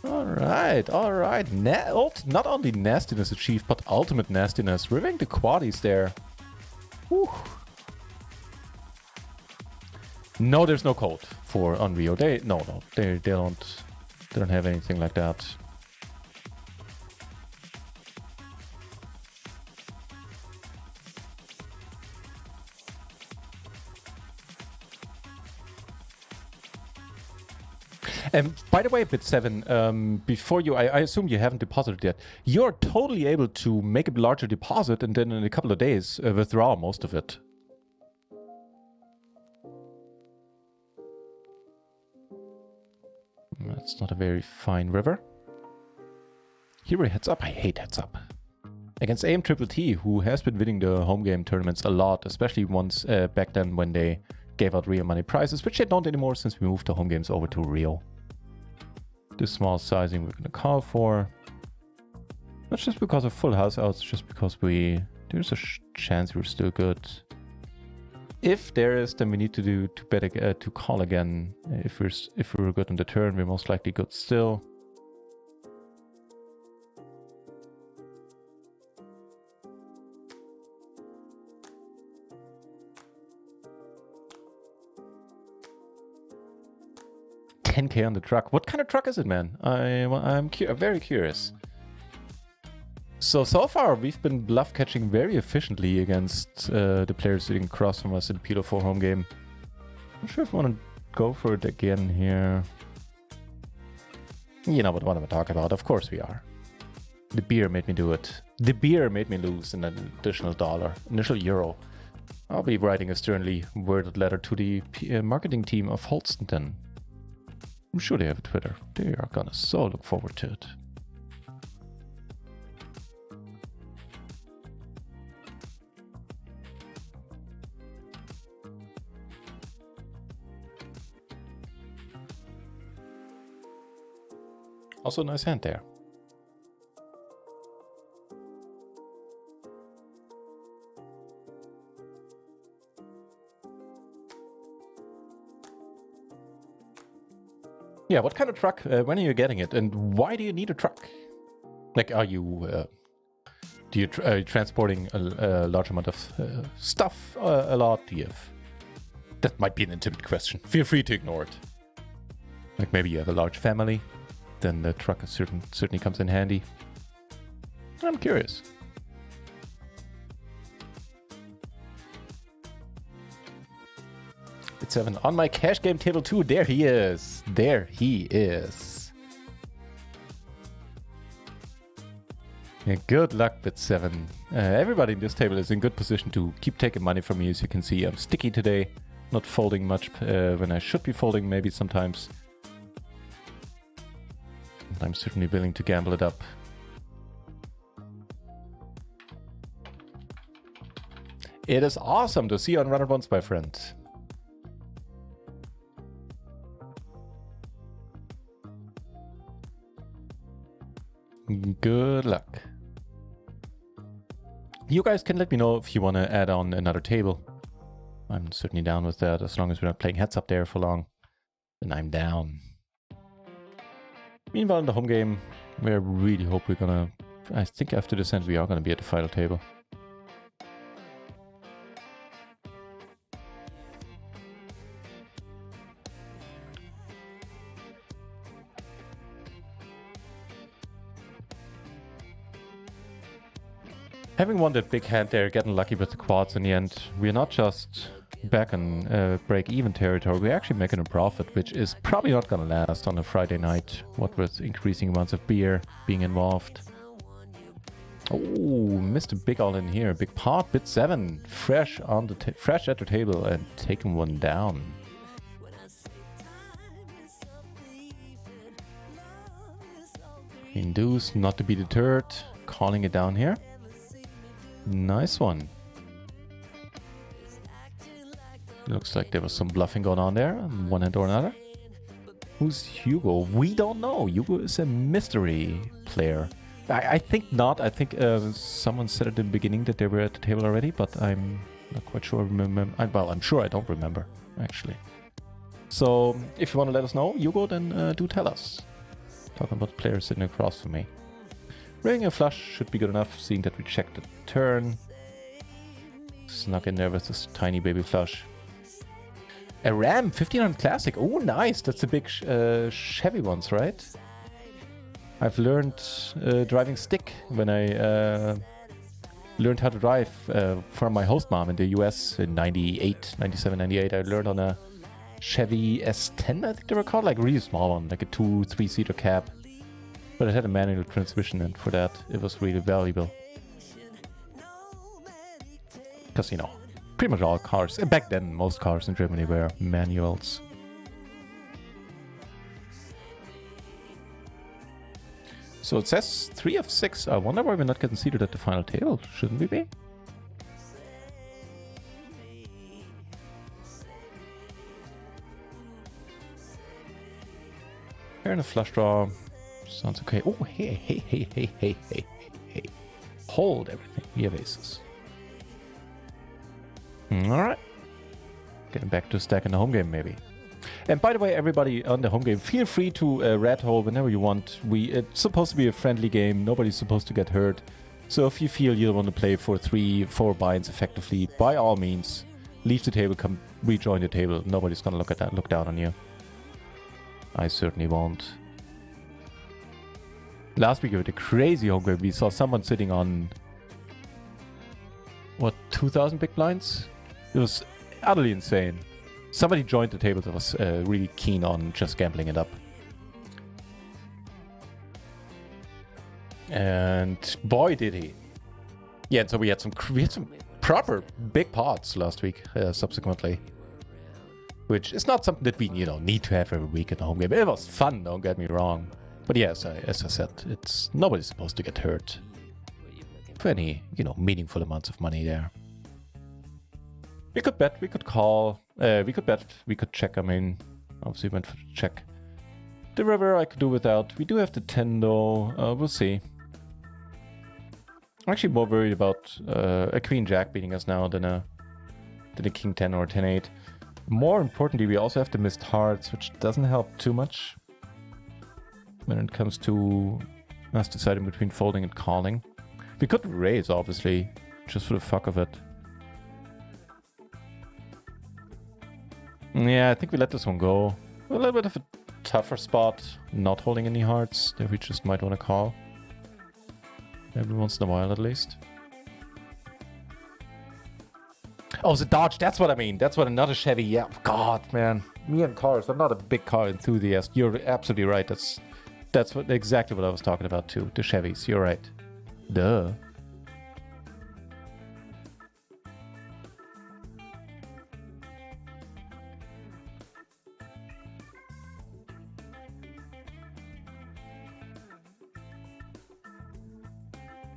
Alright. Not only nastiness achieved, but ultimate nastiness. Ripping the quaddies there. Whew. No, there's no code for Unreal. They don't have anything like that. And by the way, Bit7, before you, I assume you haven't deposited yet. You're totally able to make a larger deposit and then in a couple of days withdraw most of it. That's not a very fine river. Hero heads up. I hate heads up. Against AM Triple T, who has been winning the home game tournaments a lot, especially once back then when they gave out real money prizes, which they don't anymore since we moved the home games over to Rio. This small sizing we're gonna call for. Not just because of full house outs, just because there's a chance we're still good. If there is, then we need to call again. If we're good on the turn, we're most likely good still. $10K on the truck. What kind of truck is it, man? I'm very curious. So far, we've been bluff catching very efficiently against the players sitting across from us in the PLO4 home game. I'm not sure if I want to go for it again here. You know what I'm talking about. Of course we are. The beer made me do it. The beer made me lose an additional initial euro. I'll be writing a sternly worded letter to the marketing team of Holsten then. I'm sure they have a Twitter. They are gonna so look forward to it. Also a nice hand there. Yeah, what kind of truck? When are you getting it? And why do you need a truck? Like, are you transporting a large amount of stuff a lot? Do you have... That might be an intimate question. Feel free to ignore it. Like maybe you have a large family, then the truck certainly comes in handy. I'm curious. Bit 7 on my cash game table too. There he is. There he is. Yeah, good luck, Bit 7. Everybody in this table is in good position to keep taking money from me. As you can see, I'm sticky today. Not folding much when I should be folding, maybe sometimes. I'm certainly willing to gamble it up. It is awesome to see you on Runner Bonds, my friend. Good luck. You guys can let me know if you want to add on another table. I'm certainly down with that, as long as we're not playing heads up there for long. Then I'm down. Meanwhile, in the home game, we really hope we're gonna... I think after this end, we are gonna be at the final table. Having won that big hand there, getting lucky with the quads in the end, we're not just back in break-even territory, we're actually making a profit, which is probably not gonna last on a Friday night, what with increasing amounts of beer being involved. Oh, missed a big all in here, big pot, Bit 7, fresh on the fresh at the table and taking one down. Induce, not to be deterred, calling it down here. Nice one. Looks like there was some bluffing going on there, one hand or another. Who's Hugo? We don't know. Hugo is a mystery player. I think not. I think someone said at the beginning that they were at the table already, but I'm not quite sure. Well, I'm sure I don't remember, actually. So, if you want to let us know, Hugo, then do tell us. Talking about the player sitting across from me. Raising a flush should be good enough, seeing that we checked the turn. Snuck in there with this tiny baby flush. A Ram 1500 Classic. Oh, nice. That's the big Chevy ones, right? I've learned driving stick when I learned how to drive from my host mom in the US in 98, 97, 98. I learned on a Chevy S10, I think they were called. Like a really small one, like a 2-3-seater cab. But it had a manual transmission, and for that, it was really valuable. Because, you know, pretty much all cars, back then, most cars in Germany were manuals. So it says 3 of 6. I wonder why we're not getting seated at the final table. Shouldn't we be? Here in a flush draw. Sounds okay. Oh, hey. Hold everything. We have aces. Alright. Getting back to stack in the home game, maybe. And by the way, everybody on the home game, feel free to rat hole whenever you want. It's supposed to be a friendly game. Nobody's supposed to get hurt. So if you feel you want to play for 3-4 binds effectively, by all means, leave the table, come rejoin the table. Nobody's gonna look down on you. I certainly won't. Last week with a crazy home game, we saw someone sitting on, what, 2,000 big blinds? It was utterly insane. Somebody joined the table that was really keen on just gambling it up. And boy did he. Yeah, so we had some proper big pots last week, subsequently. Which is not something that we, need to have every week in the home game. It was fun, don't get me wrong. But yes, as I said, nobody's supposed to get hurt for any, meaningful amounts of money there. We could bet, we could call, we could bet, we could check. I mean, obviously went for the check. The river I could do without. We do have the 10 though. We'll see. I'm actually more worried about a Queen Jack beating us now than a King 10 or 10-8. More importantly, we also have the missed hearts, which doesn't help too much when it comes to us deciding between folding and calling. We could raise, obviously, just for the fuck of it. Yeah, I think we let this one go. A little bit of a tougher spot, not holding any hearts that we just might want to call. Every once in a while, at least. Oh, the dodge, that's what I mean. That's what another Chevy, yeah. God, man. Me and cars, I'm not a big car enthusiast. You're absolutely right. That's exactly what I was talking about too. The Chevys, you're right. Duh.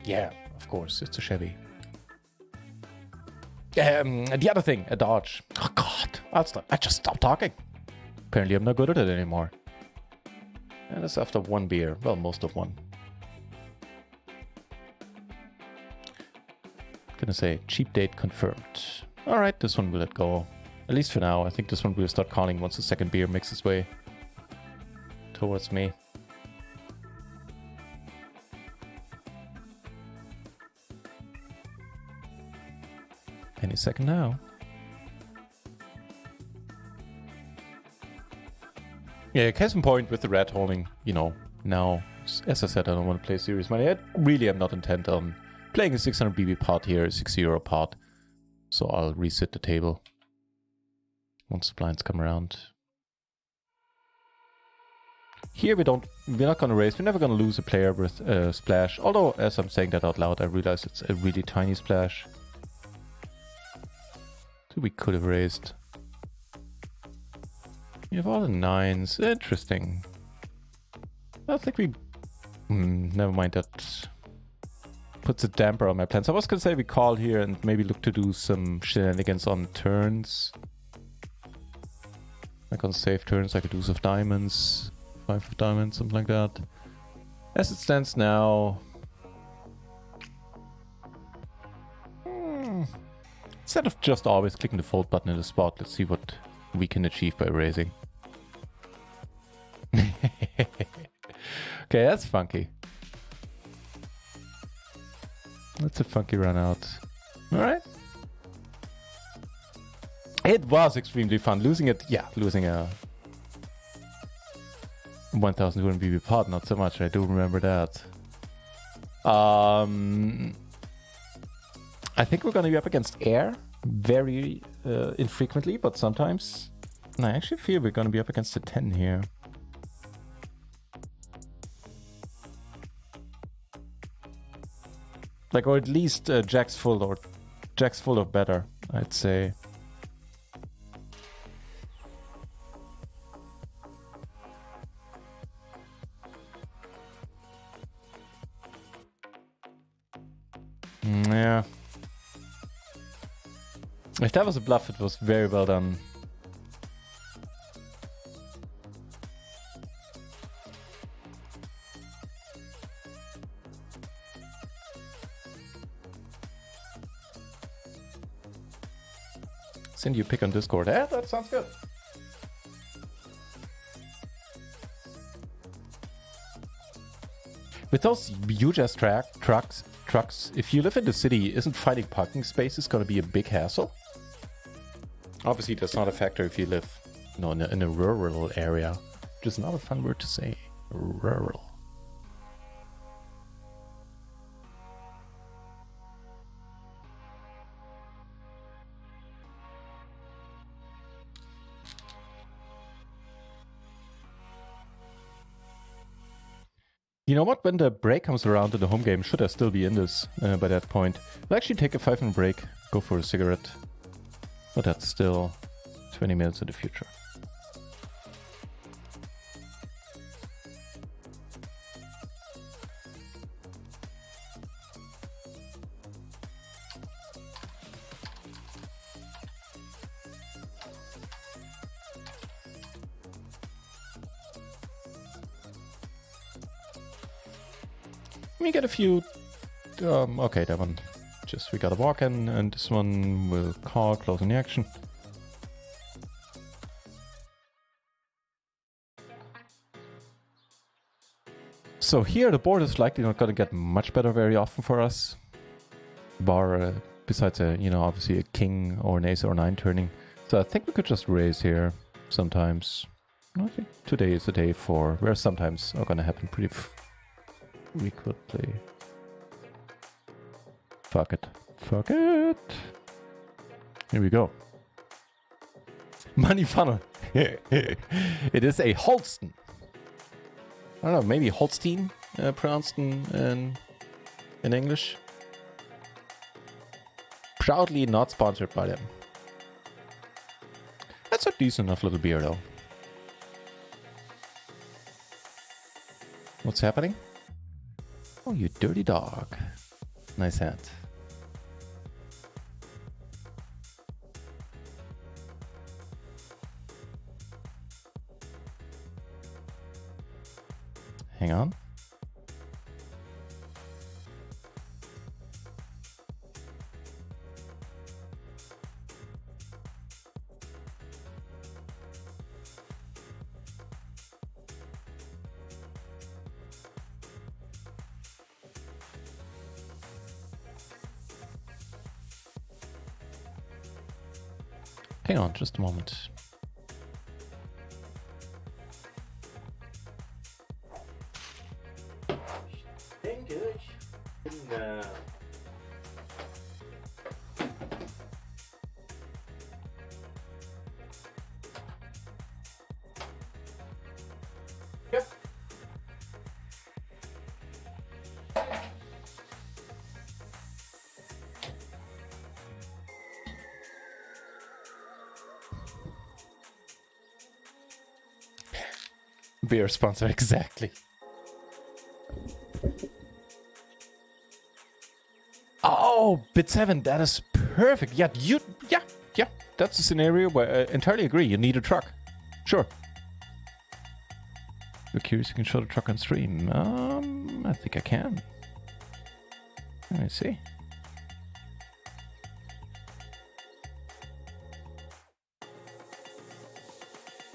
Yeah, of course, it's a Chevy. The other thing, a Dodge. Oh God, I just stopped talking. Apparently I'm not good at it anymore. And that's after one beer. Well, most of one. Gonna say, cheap date confirmed. Alright, this one will let go. At least for now. I think this one will start calling once the second beer makes its way towards me. Any second now. Yeah, case in point with the red holding, you know, now, as I said, I don't want to play serious money. I really am not intent on playing a 600 BB pot here, a 60 euro pot. So I'll reset the table once the blinds come around. Here we're not going to raise. We're never going to lose a player with a splash. Although, as I'm saying that out loud, I realize it's a really tiny splash. So we could have raised. We have all the 9s. Interesting. I think we... never mind, that puts a damper on my plans. I was going to say we call here and maybe look to do some shenanigans on turns. Like on safe turns, like a deuce of diamonds, 5 of diamonds, something like that. As it stands now... Instead of just always clicking the fold button in the spot, let's see what we can achieve by raising. Okay, that's funky. That's a funky run out. Alright. It was extremely fun. Losing it, yeah, losing a 1200 BB pot, not so much. I do remember that. I think we're going to be up against air very infrequently, but sometimes. And I actually feel we're going to be up against a 10 here. Like, or at least jacks full or better, I'd say. Yeah. If that was a bluff, it was very well done. Send you a pick on Discord. Yeah, that sounds good. With those huge ass trucks, if you live in the city, isn't finding parking spaces going to be a big hassle? Obviously, that's not a factor if you live, you know, in a rural area. Which is not a fun word to say. Rural. You know what? When the break comes around in the home game, should I still be in this by that point? I'll actually take a 5-minute break, go for a cigarette. But that's still 20 minutes in the future. We get a few... okay, that one... Just we gotta walk in, and this one will call, closing the action. So here the board is likely not gonna get much better very often for us. Bar, besides a, you know, obviously a king or an ace or 9 turning. So I think we could just raise here sometimes. I think today is the day for where sometimes are gonna happen pretty frequently. Fuck it. Fuck it. Here we go. Money funnel. It is a Holstein. I don't know, maybe Holstein pronounced in English. Proudly not sponsored by them. That's a decent enough little beer though. What's happening? Oh, you dirty dog. Nice hand. Hang on. Hang on just a moment. Beer sponsor, exactly. Oh, bit 7, that is perfect. Yeah, yeah, that's a scenario where I entirely agree. You need a truck. Sure. You're curious, you can show the truck on stream. I think I can. Let me see.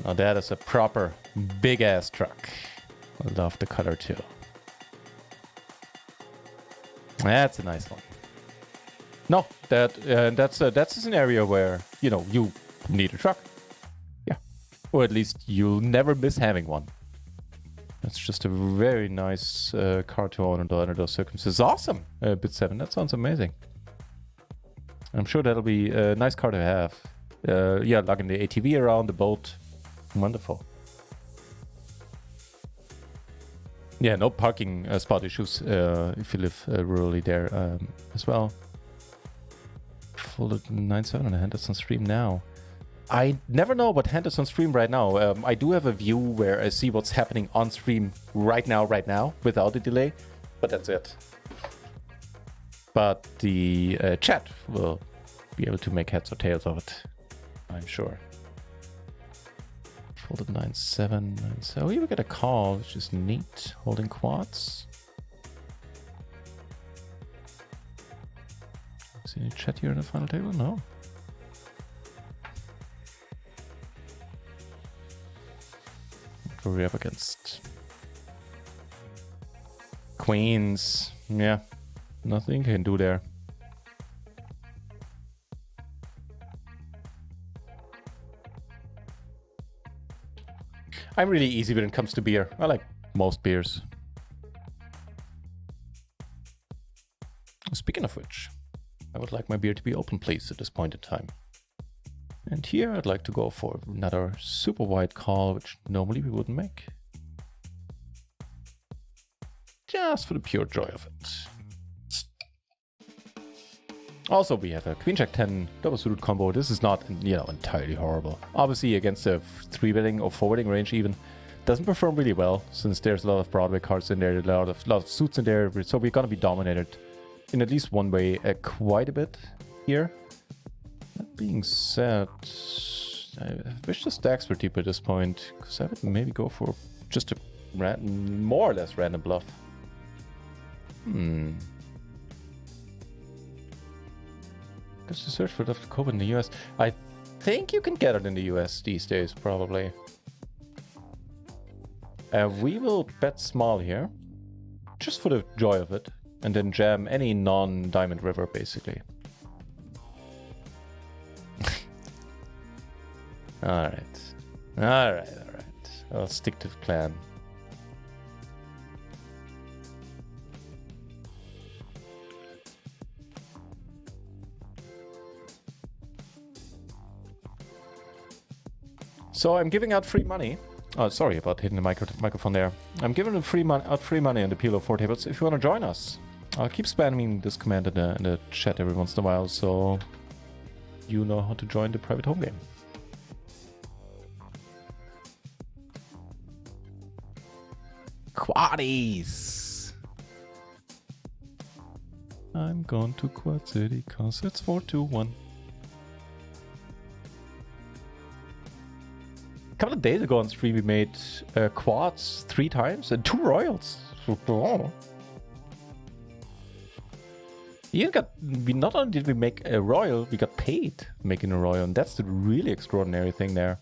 Oh, that is a proper big-ass truck. I love the color too. That's a nice one. No, that's a scenario where, you know, you need a truck. Yeah. Or at least you'll never miss having one. That's just a very nice car to own under those circumstances. Awesome, bit 7. That sounds amazing. I'm sure that'll be a nice car to have. Yeah, lugging the ATV around, the boat. Wonderful. Yeah, no parking spot issues if you live rurally there as well. Folded 9.7 and Henderson stream now. I never know what Henderson stream right now. I do have a view where I see what's happening on stream right now, without a delay. But that's it. But the chat will be able to make heads or tails of it, I'm sure. Folded 9.7. So we will get a call, which is neat. Holding quads. See any chat here in the final table? No. What were we up against? Queens. Yeah. Nothing can do there. I'm really easy when it comes to beer. I like most beers. Speaking of which, I would like my beer to be open, please, at this point in time. And here I'd like to go for another super wide call, which normally we wouldn't make. Just for the pure joy of it. Also, we have a Queen Jack 10 double suited combo. This is not, you know, entirely horrible. Obviously, against a 3-betting or 4-betting range even, doesn't perform really well, since there's a lot of Broadway cards in there, a lot of suits in there, so we're gonna be dominated in at least one way quite a bit here. That being said, I wish the stacks were deep at this point, because I would maybe go for just a more or less random bluff. Just to search for Dr. COVID in the US. I think you can get it in the US these days, probably. We will bet small here, just for the joy of it, and then jam any non-diamond river, basically. Alright. I'll stick to the plan. So I'm giving out free money. Oh, sorry about hitting the microphone there. I'm giving out free money on the PLO4 tables if you want to join us. I'll keep spamming this command in the chat every once in a while, so you know how to join the private home game. Quaddies! I'm going to Quad City cause it's 4-2-1. A couple of days ago on stream we made quads 3 times and 2 royals. Not only did we make a royal, we got paid making a royal, and that's the really extraordinary thing there.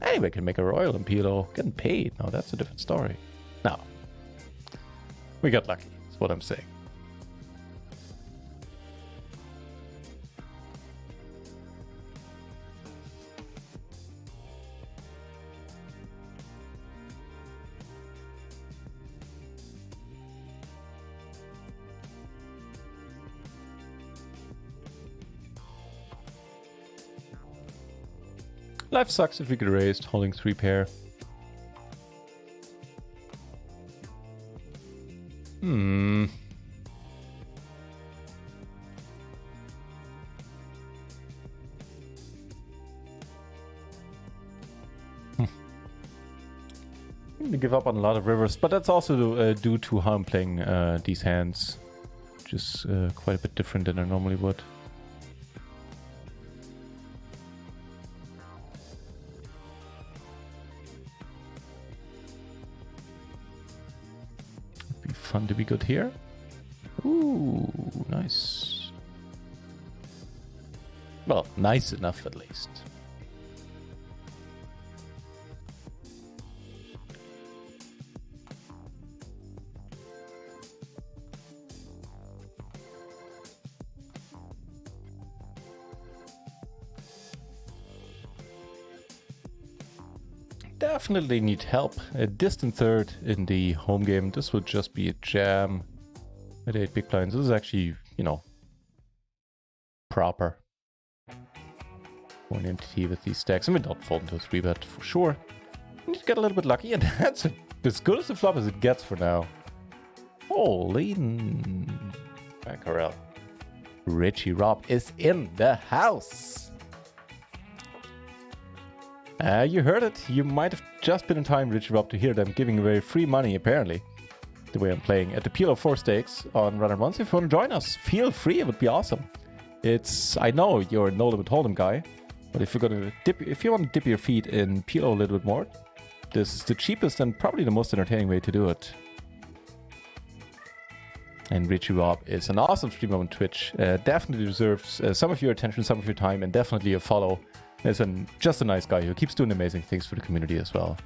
Anybody can make a royal in PLO, getting paid. Now that's a different story. Now, we got lucky, is what I'm saying. Life sucks if we get raised, holding 3 pair. You give up on a lot of rivers, but that's also due to how I'm playing these hands, which is quite a bit different than I normally would. Fun to be good here. Ooh, nice. Well, nice enough at least. Definitely need help. A distant third in the home game. This will just be a jam with 8 big blinds. This is actually, you know, proper for an entity with these stacks. And we don't fold into a 3-bet for sure. We need to get a little bit lucky, and that's as good as the flop as it gets for now. Holy mackerel. Richie Rob is in the house. You heard it. You might have just been in time, Richie Rob, to hear them giving away free money, apparently, the way I'm playing, at the PLO4 stakes on Run and Runs. If you want to join us, feel free. It would be awesome. I know you're a No Limit Hold'em guy, but if you want to dip your feet in PLO a little bit more, this is the cheapest and probably the most entertaining way to do it. And Richie Rob is an awesome streamer on Twitch. Definitely deserves some of your attention, some of your time, and definitely a follow. He's just a nice guy who keeps doing amazing things for the community as well.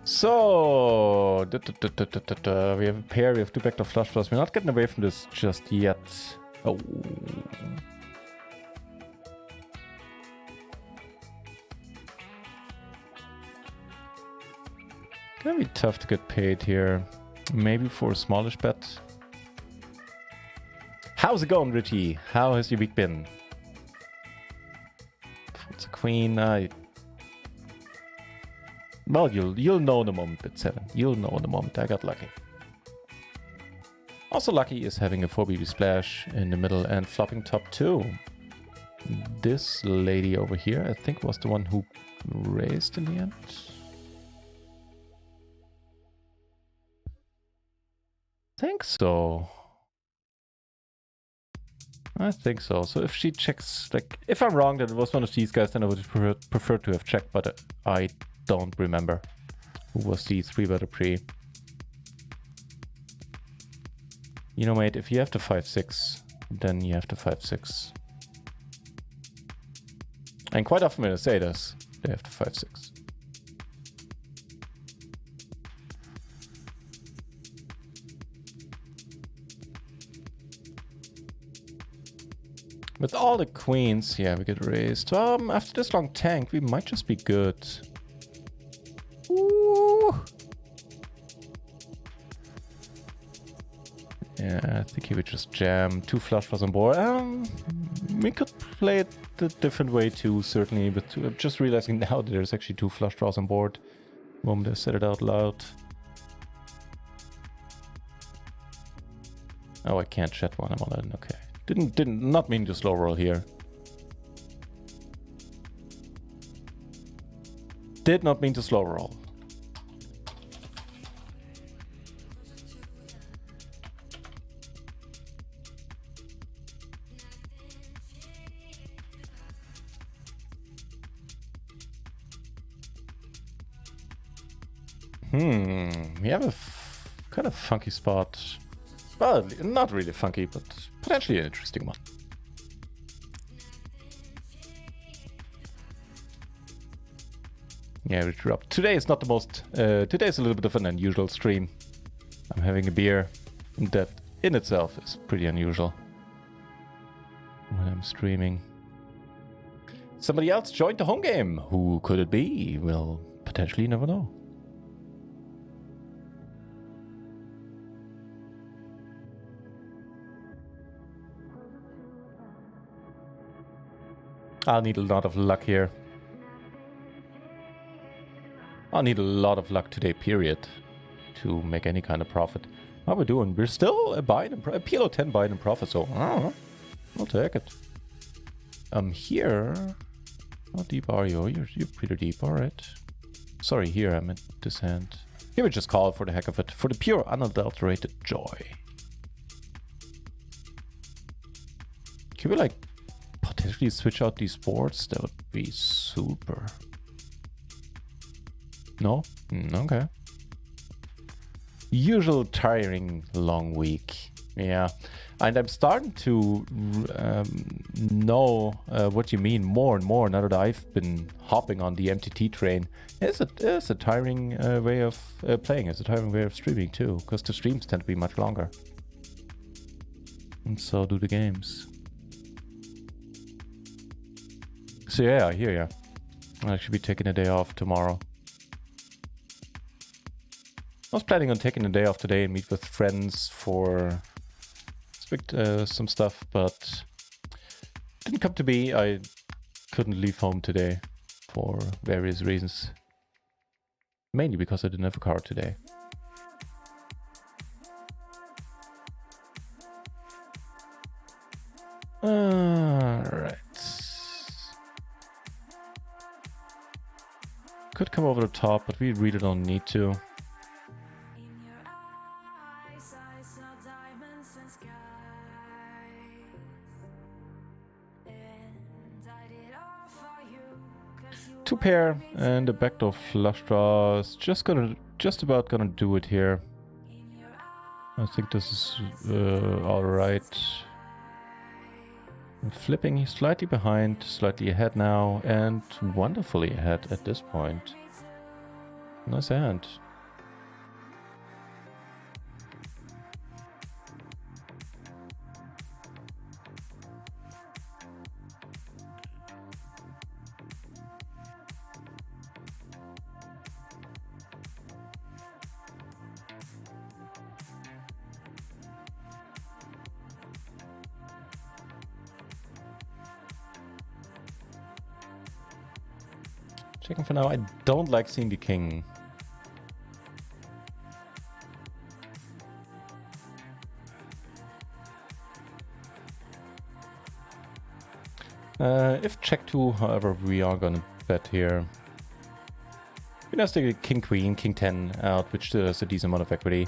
So, we have a pair, we have 2 backdoor flush draws. We're not getting away from this just yet. Oh. Gonna be tough to get paid here. Maybe for a smallish bet. How's it going, Richie? How has your week been? It's a queen. Well, you'll know in the moment, bit 7. You'll know in the moment. I got lucky. Also lucky is having a 4BB splash in the middle and flopping top 2. This lady over here, I think, was the one who raised in the end. I think so. I think so. So if she checks, like, if I'm wrong that it was one of these guys, then I would prefer to have checked, but I don't remember who was the 3-better pre. You know, mate, if you have the 5-6, then you have the 5-6. And quite often when I say this, they have the 5-6. With all the queens, yeah, we get raised. After this long tank, we might just be good. Ooh. Yeah, I think he would just jam 2 flush draws on board. We could play it a different way too, certainly, but I'm just realizing now that there's actually 2 flush draws on board. The moment I said it out loud. Oh, I can't chat one. I'm on it. Okay. Not mean to slow roll here. Did not mean to slow roll. We have a kind of funky spot. Well, not really funky, but potentially an interesting one. Yeah, we dropped. Today is not the most... today is a little bit of an unusual stream. I'm having a beer. That in itself is pretty unusual when I'm streaming. Somebody else joined the home game. Who could it be? We'll potentially never know. I'll need a lot of luck here. I'll need a lot of luck today, period, to make any kind of profit. How are we doing? We're still a PLO 10 buying and profit, so I'll take it. Here, how deep are you? You're pretty deep, alright. Sorry, here I meant this hand. Here we just call it for the heck of it, for the pure unadulterated joy. Can we like potentially switch out these boards? That would be super. No? Okay. Usual tiring long week. Yeah. And I'm starting to know what you mean more and more now that I've been hopping on the MTT train. It's a tiring way of playing. It's a tiring way of streaming too, because the streams tend to be much longer. And so do the games. So yeah, I hear ya. I should be taking a day off tomorrow. I was planning on taking a day off today and meet with friends for some stuff, but didn't come to be. I couldn't leave home today for various reasons. Mainly because I didn't have a car today. Alright. Could come over the top, but we really don't need to. Two pair and a backdoor flush draw is just about gonna do it here. I think this is all right. I'm flipping slightly behind, slightly ahead now, and wonderfully ahead at this point. Nice hand. Checking for now. I don't like seeing the king. If check 2, however, we are gonna bet here. We now stick king queen, king 10 out, which still has a decent amount of equity.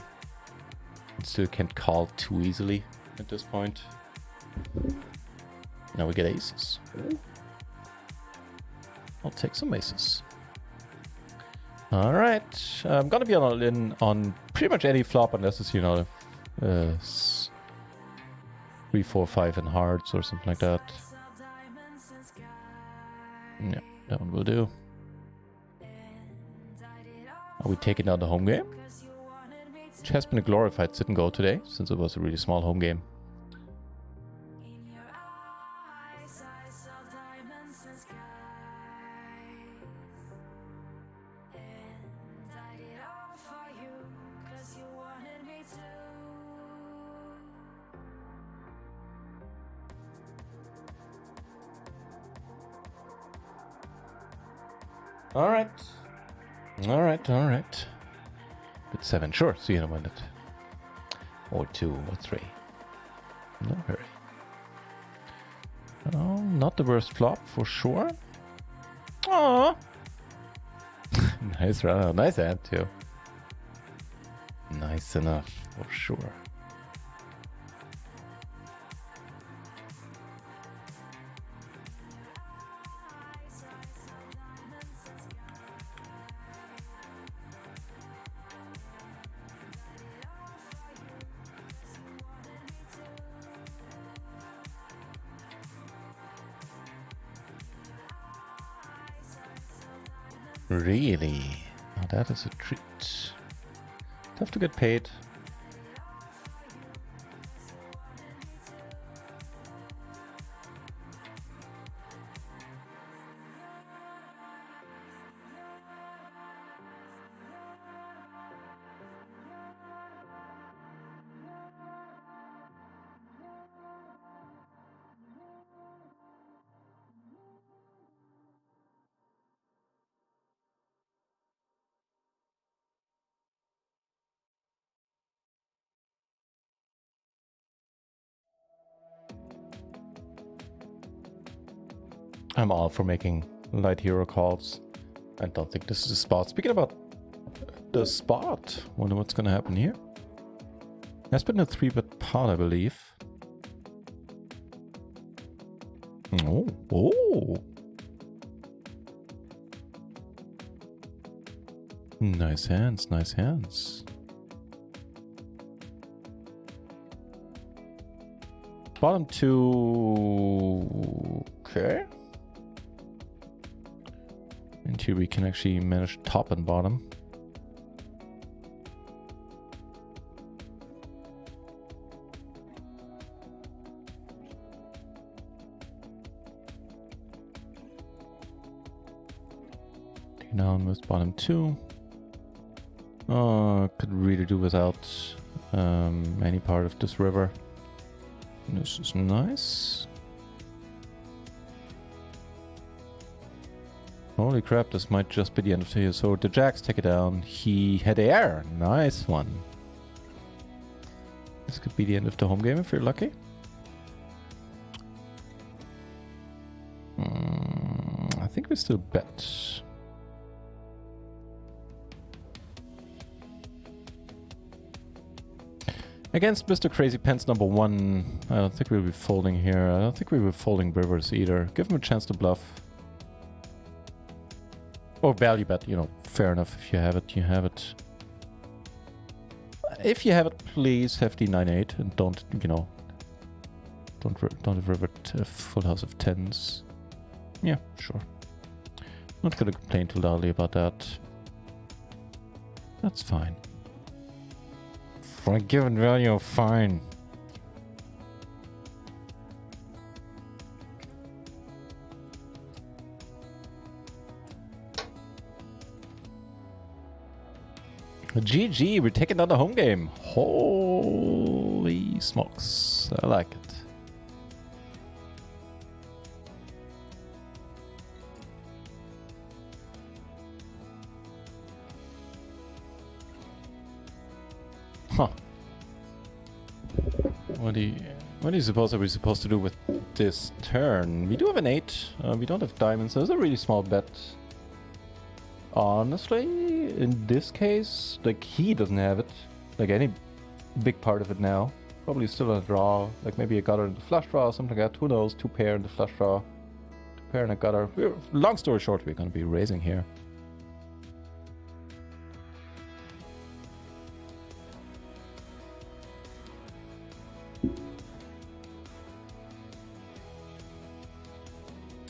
It still can't call too easily at this point. Now we get aces. Ooh. I'll take some aces. All right. I'm going to be all in on pretty much any flop unless it's, 3, 4, 5 in hearts or something like that. Yeah, that one will do. Are we taking down the home game? Which has been a glorified sit and go today, since it was a really small home game. All right. Bit 7, sure. See you in a minute. Or 2 or 3. No hurry. Oh, not the worst flop for sure. Aww. Nice run. Nice hand too. Nice enough for sure. Really? Oh, that is a treat. Tough to get paid. I'm all for making light hero calls. I don't think this is a spot. Speaking about the spot, wonder what's gonna happen here. Has been a 3-bet pot, I believe. Oh. Nice hands. Bottom 2. Okay. And here we can actually manage top and bottom. Take down with bottom 2. Oh, could really do without any part of this river. This is nice. Holy crap, this might just be the end of the year. So the jacks take it down. He had air. Nice one. This could be the end of the home game if you're lucky. I think we still bet. Against Mr. Crazy Pants number 1, I don't think we'll be folding here. I don't think we will be folding rivers either. Give him a chance to bluff. Or value bet, fair enough. If you have it, you have it. If you have it, please have the 9-8 and don't revert a full house of 10s. Yeah, sure. Not gonna complain too loudly about that. That's fine. For a given value, fine. GG, we're taking down the home game. Holy smokes. I like it. Huh. What do you suppose are we supposed to do with this turn? We do have an 8. We don't have diamonds. There's a really small bet. Honestly, in this case, like, he doesn't have it. Like, any big part of it now. Probably still a draw. Like maybe a gutter in the flush draw or something like that. Who knows? 2 pair in the flush draw. 2 pair and a gutter. Long story short, we're going to be raising here.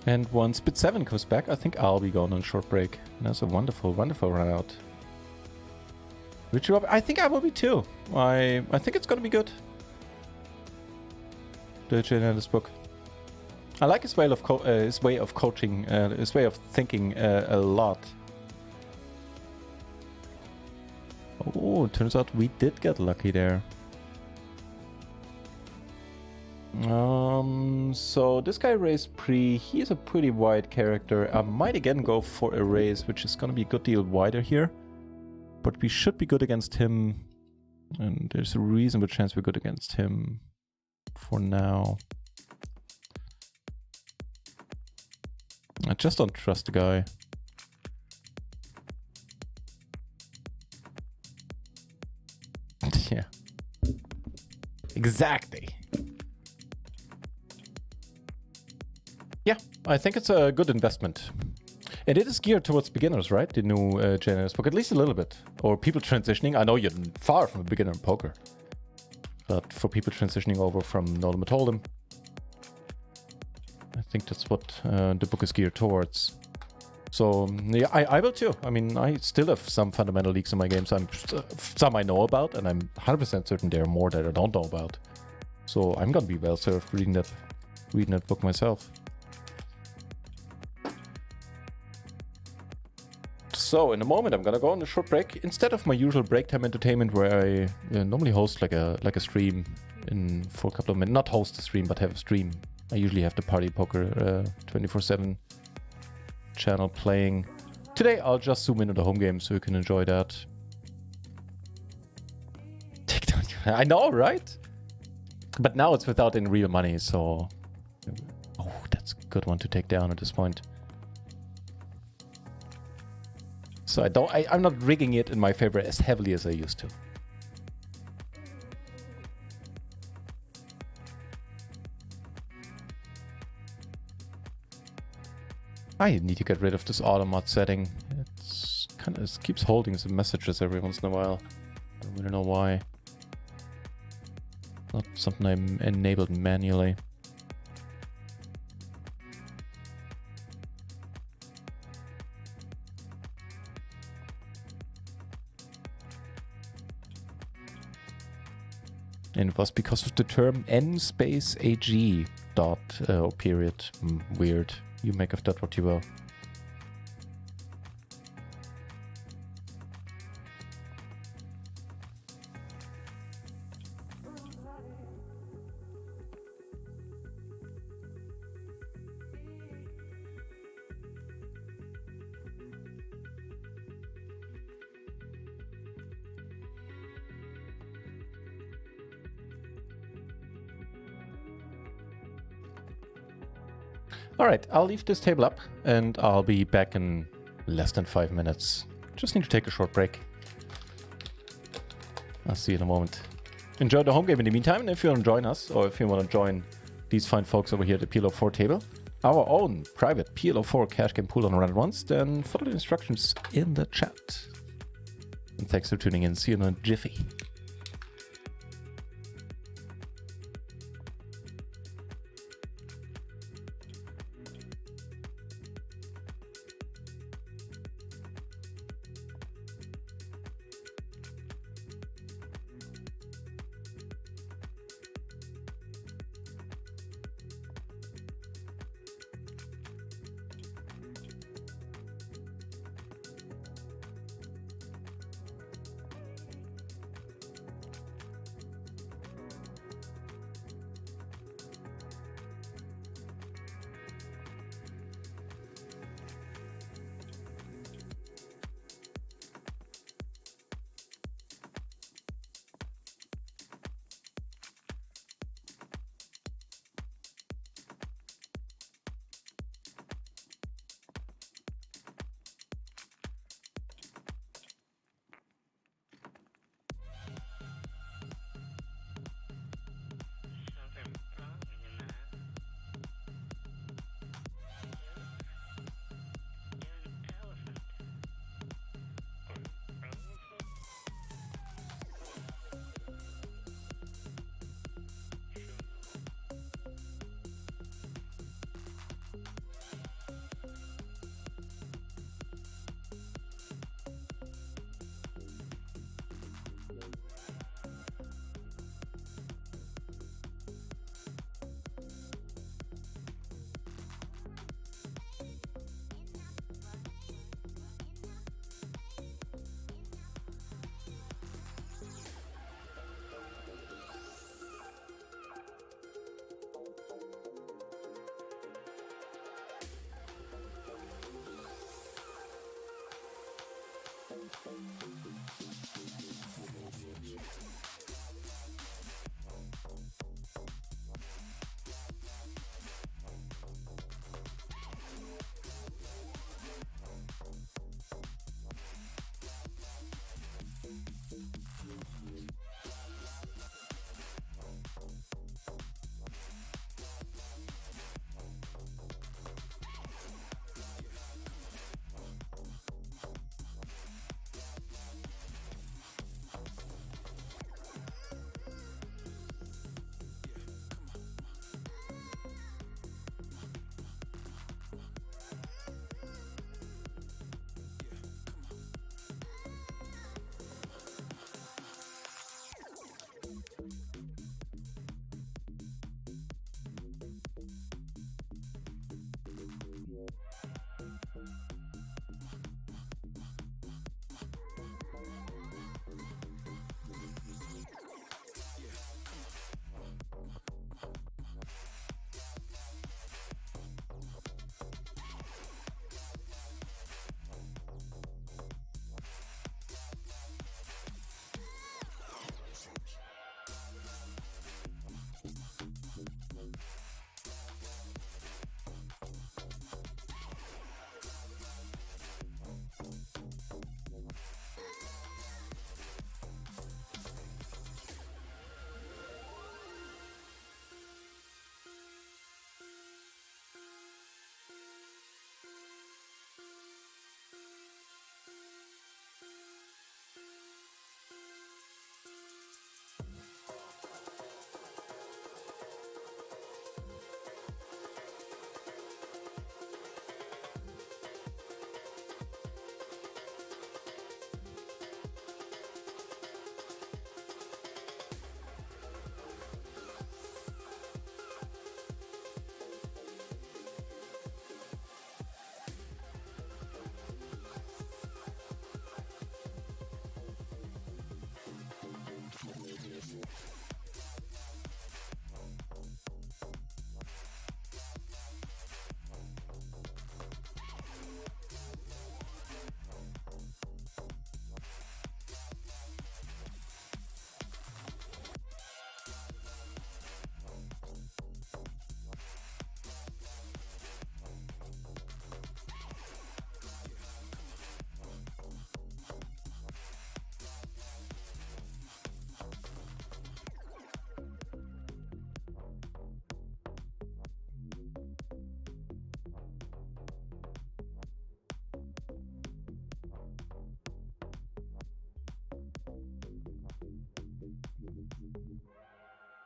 And once bit 7 comes back, I think I'll be going on a short break. And that's a wonderful, wonderful run out. Richard, I think I will be too. I think it's going to be good. The this book. I like his way of coaching, his way of thinking a lot. Oh, it turns out we did get lucky there. So this guy raised pre. He is a pretty wide character. I might again go for a raise, which is gonna be a good deal wider here. But we should be good against him. And there's a reasonable chance we're good against him for now. I just don't trust the guy. Yeah. Exactly. Yeah, I think it's a good investment. And it is geared towards beginners, right? The new Genesis book, at least a little bit. Or people transitioning. I know you're far from a beginner in poker. But for people transitioning over from No Limit Hold'em, I think that's what the book is geared towards. So, yeah, I will too. I mean, I still have some fundamental leaks in my games. Some I know about, and I'm 100% certain there are more that I don't know about. So I'm going to be well served reading that book myself. So in a moment, I'm gonna go on a short break instead of my usual break time entertainment, where I normally host like a stream for a couple of minutes. Not host a stream, but have a stream. I usually have the Party Poker 24/7 channel playing. Today, I'll just zoom in on the home game so you can enjoy that. Take down. I know, right? But now it's without any real money, so oh, that's a good one to take down at this point. So I'm not rigging it in my favor as heavily as I used to. I need to get rid of this auto mod setting. It's kind of keeps holding some messages every once in a while. I don't really know why. Not something I enabled manually. And it was because of the term n-ag dot period. Weird. You make of that what you will. All right, I'll leave this table up and I'll be back in less than 5 minutes. Just need to take a short break. I'll see you in a moment. Enjoy the home game in the meantime, and if you want to join us, or if you want to join these fine folks over here at the PLO4 table, our own private PLO4 cash game pool on Run It Once, then follow the instructions in the chat. And thanks for tuning in. See you in a jiffy.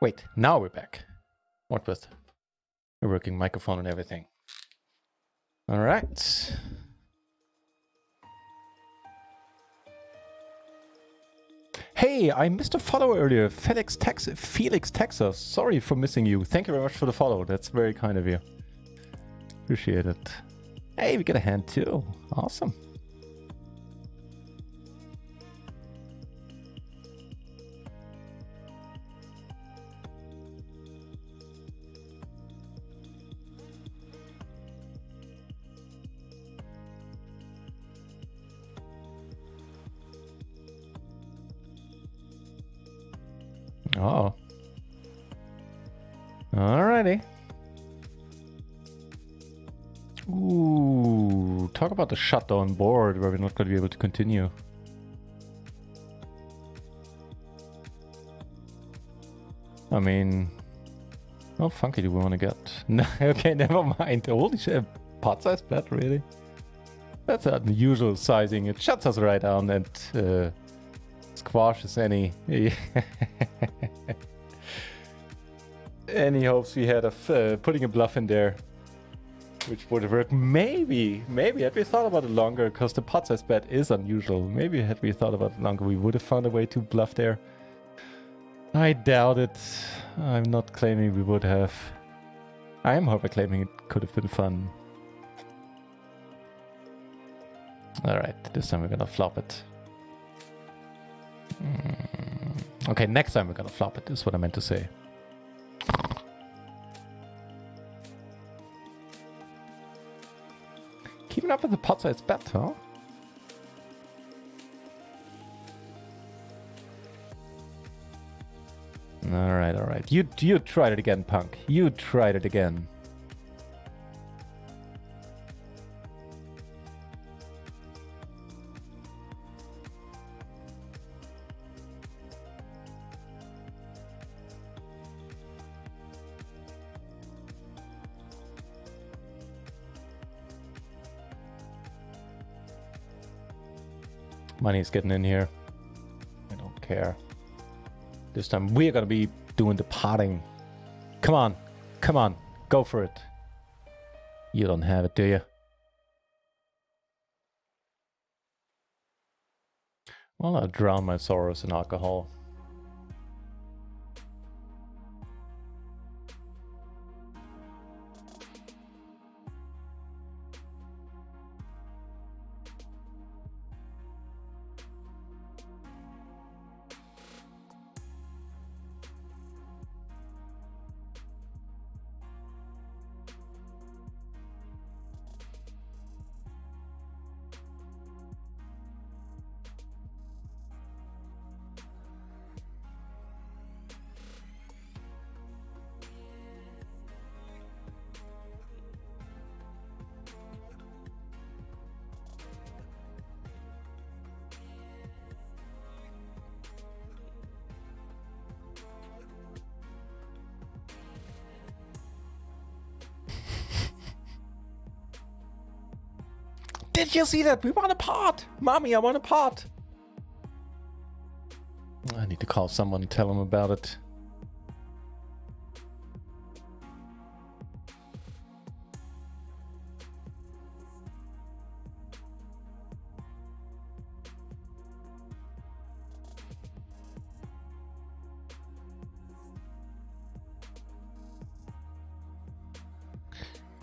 Wait, now we're back. What with a working microphone and everything. All right. Hey, I missed a follow earlier. Felix Texas. Sorry for missing you. Thank you very much for the follow. That's very kind of you. Appreciate it. Hey, we get a hand too. Awesome. Oh. Alrighty. Ooh, talk about the shutdown board where we're not going to be able to continue. I mean, how funky do we want to get? No, okay, never mind. Holy shit, pot size plat, really? That's an unusual sizing. It shuts us right down and squashes any any hopes we had of putting a bluff in there, which would work. Maybe had we thought about it longer, because the pot size bet is unusual. Maybe had we thought about it longer, we would have found a way to bluff there. I doubt it. I'm not claiming we would have. I am, however, claiming it could have been fun. Alright, this time we're gonna flop it. Okay, next time we're gonna flop it, is what I meant to say. Keeping up with the pot size bet, huh? Alright. You tried it again, punk. You tried it again. Money's getting in here. I don't care. This time we're gonna be doing the potting. Come on, go for it. You don't have it, do you? Well, I'll drown my sorrows in alcohol. Did you see that? We want a pot! Mommy, I want a pot! I need to call someone and tell them about it.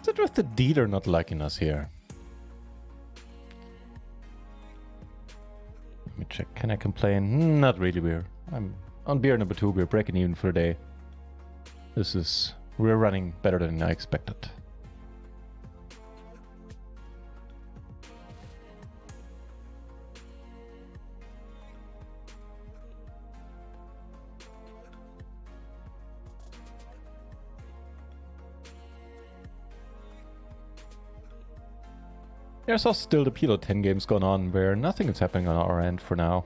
Is it with the dealer not liking us here? Let me check. Can I complain? Not really, I'm on beer number 2. We're breaking even for the day. We're running better than I expected. There's also still the PLO 10 games going on where nothing is happening on our end for now.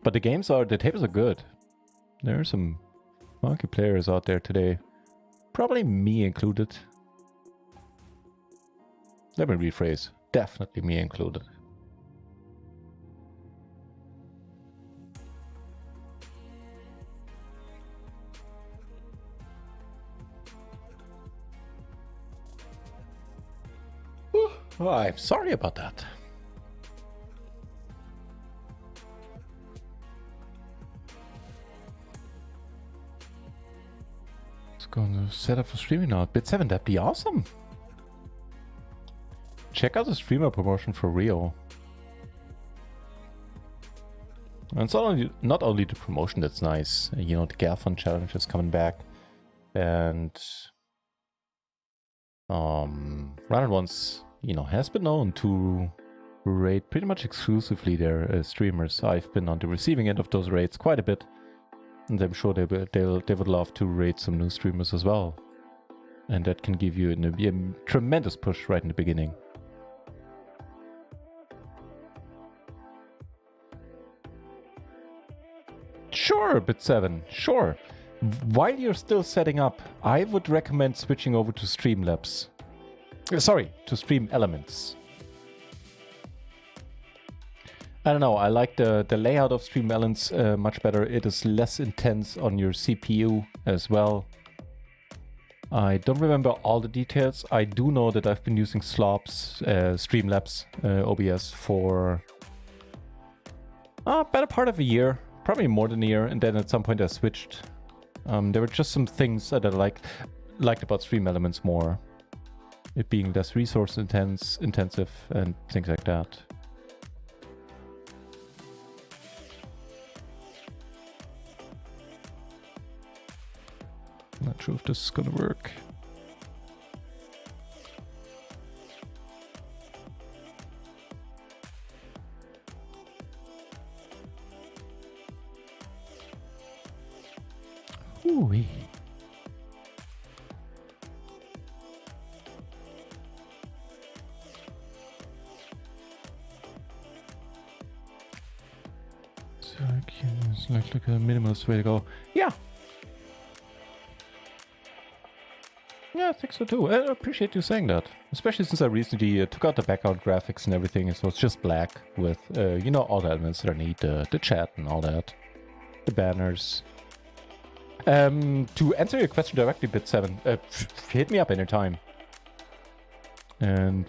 But the tables are good. There are some funky players out there today. Probably me included. Let me rephrase. Definitely me included. Oh, I'm sorry about that. Let's go on the setup for streaming now. Bit 7, that'd be awesome. Check out the streamer promotion for Rio. And it's not only the promotion that's nice, you know, the Galfon challenge is coming back. And Run Once, you know, has been known to raid pretty much exclusively their streamers. I've been on the receiving end of those raids quite a bit. And I'm sure they would love to raid some new streamers as well. And that can give you a tremendous push right in the beginning. Sure, Bit 7, sure. While you're still setting up, I would recommend switching over to Streamlabs. Sorry, to Stream Elements. I don't know, I like the layout of Stream Elements much better. It is less intense on your CPU as well. I don't remember all the details. I do know that I've been using Streamlabs OBS for a better part of a year. Probably more than a year, and then at some point I switched. There were just some things that I liked about Stream Elements more. It being less resource intensive and things like that. Not sure if this is gonna work. Ooh-wee. So it's like a minimalist way to go. Yeah. Yeah, I think so too. I appreciate you saying that. Especially since I recently took out the background graphics and everything, so it's just black with, you know, all the elements that I need, the chat and all that. The banners. To answer your question directly, Bit 7, hit me up anytime. And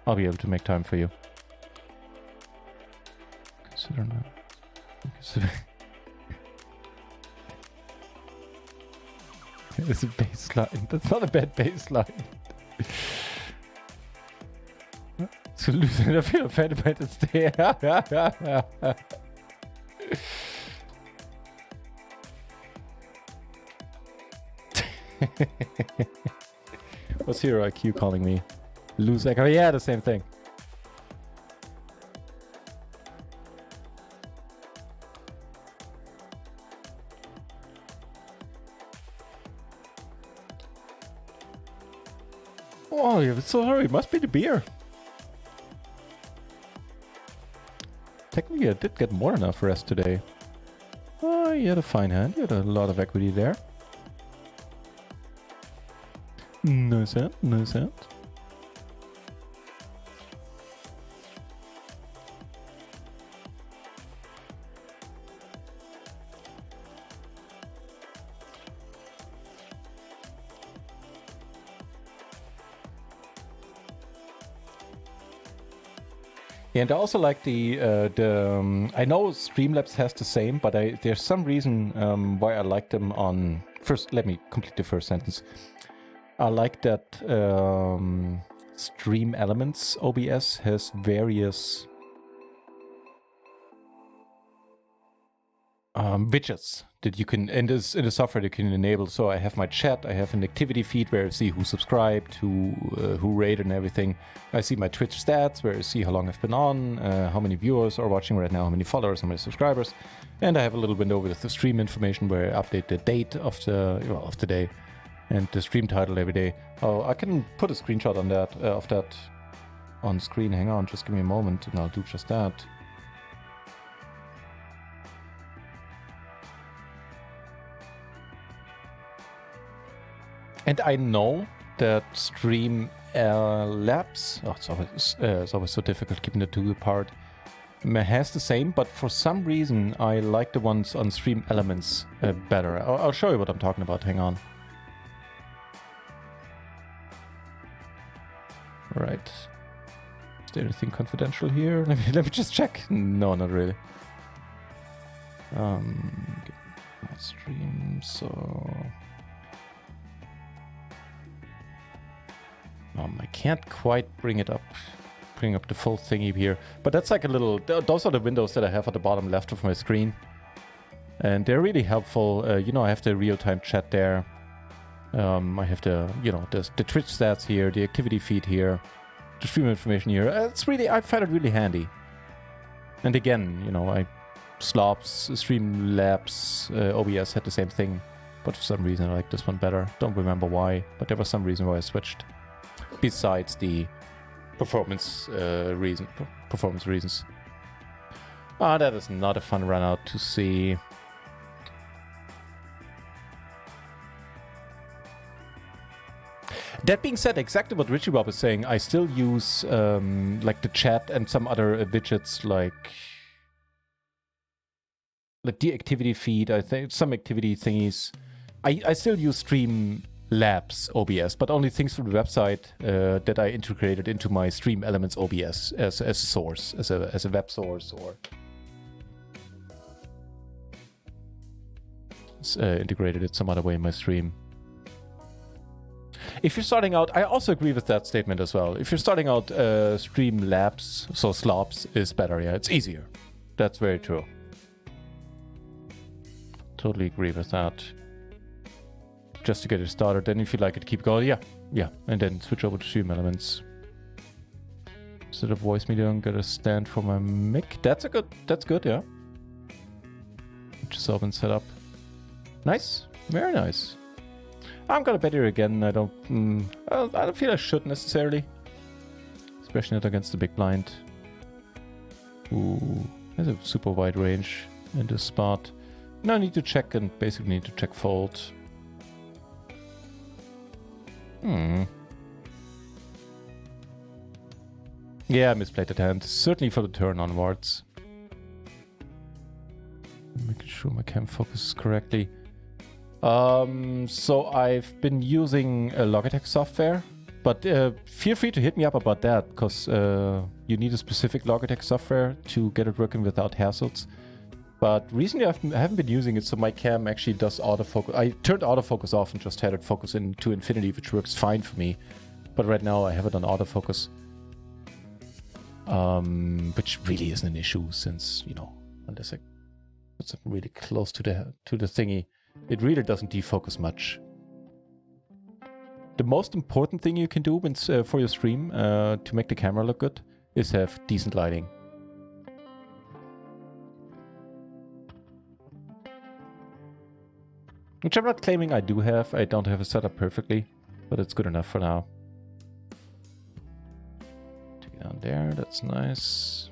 I'll be able to make time for you. Consider that. It's a baseline. That's not a bad baseline. So losing, I feel offended by this day. What's Hero IQ calling me? Lose echo? Yeah, the same thing. Oh, you're so sorry. It must be the beer. Technically, I did get more than enough rest today. Oh, you had a fine hand. You had a lot of equity there. No sound, no sound. Yeah, and I also like I know Streamlabs has the same, but there's some reason why I like them on... First, let me complete the first sentence. I like that Stream Elements OBS has various widgets that you can, in the software you can enable. So I have my chat, I have an activity feed where I see who subscribed, who rated and everything. I see my Twitch stats where I see how long I've been on, how many viewers are watching right now, how many followers, how many subscribers. And I have a little window with the stream information where I update the date of the day and the stream title every day. Oh, I can put a screenshot on that of that on screen. Hang on, just give me a moment and I'll do just that. And I know that Stream Labs, it's always so difficult keeping the two apart, has the same, but for some reason I like the ones on Stream Elements better. I'll show you what I'm talking about, hang on. All right. Is there anything confidential here? Let me just check. No, not really. Stream, so I can't quite bring up the full thingy here, but that's like a little, those are the windows that I have at the bottom left of my screen, and they're really helpful. You know, I have the real-time chat there. I have the, you know, the Twitch stats here, the activity feed here, the stream information here. It's really, I find it really handy. And again, you know, Slops, Streamlabs, OBS had the same thing, but for some reason I like this one better. Don't remember why, but there was some reason why I switched. Besides the performance reasons. Ah, that is not a fun run out to see. That being said, exactly what Richie Bob is saying, I still use like the chat and some other widgets like the activity feed, I think, some activity thingies. I still use Streamlabs OBS, but only things from the website that I integrated into my Stream Elements OBS as a source, as a web source, or integrated it some other way in my stream. If you're starting out, I also agree with that statement as well. If you're starting out, Streamlabs, so Slops is better, yeah, it's easier. That's very true. Totally agree with that. Just to get it started, then if you like it, keep going. Yeah, and then switch over to Stream Elements. Instead of voice media, I'm gonna stand for my mic. That's good, yeah. Which is all been set up. Nice, very nice. I'm gonna bet here again. I don't feel I should necessarily, especially not against the big blind. Ooh, there's a super wide range in this spot. Now I need to check and basically need to check fold. Yeah, I misplayed that hand. Certainly for the turn onwards. Making sure my cam focuses correctly. So I've been using Logitech software, but feel free to hit me up about that, because you need a specific Logitech software to get it working without hassles. But recently I haven't been using it, so my cam actually does autofocus. I turned autofocus off and just had it focus into infinity, which works fine for me. But right now I have it on autofocus, which really isn't an issue, since, you know, unless I put something really close to the thingy, it really doesn't defocus much. The most important thing you can do for your stream to make the camera look good is have decent lighting. Which I'm not claiming I do have. I don't have it set up perfectly, but it's good enough for now. Take it down there, that's nice.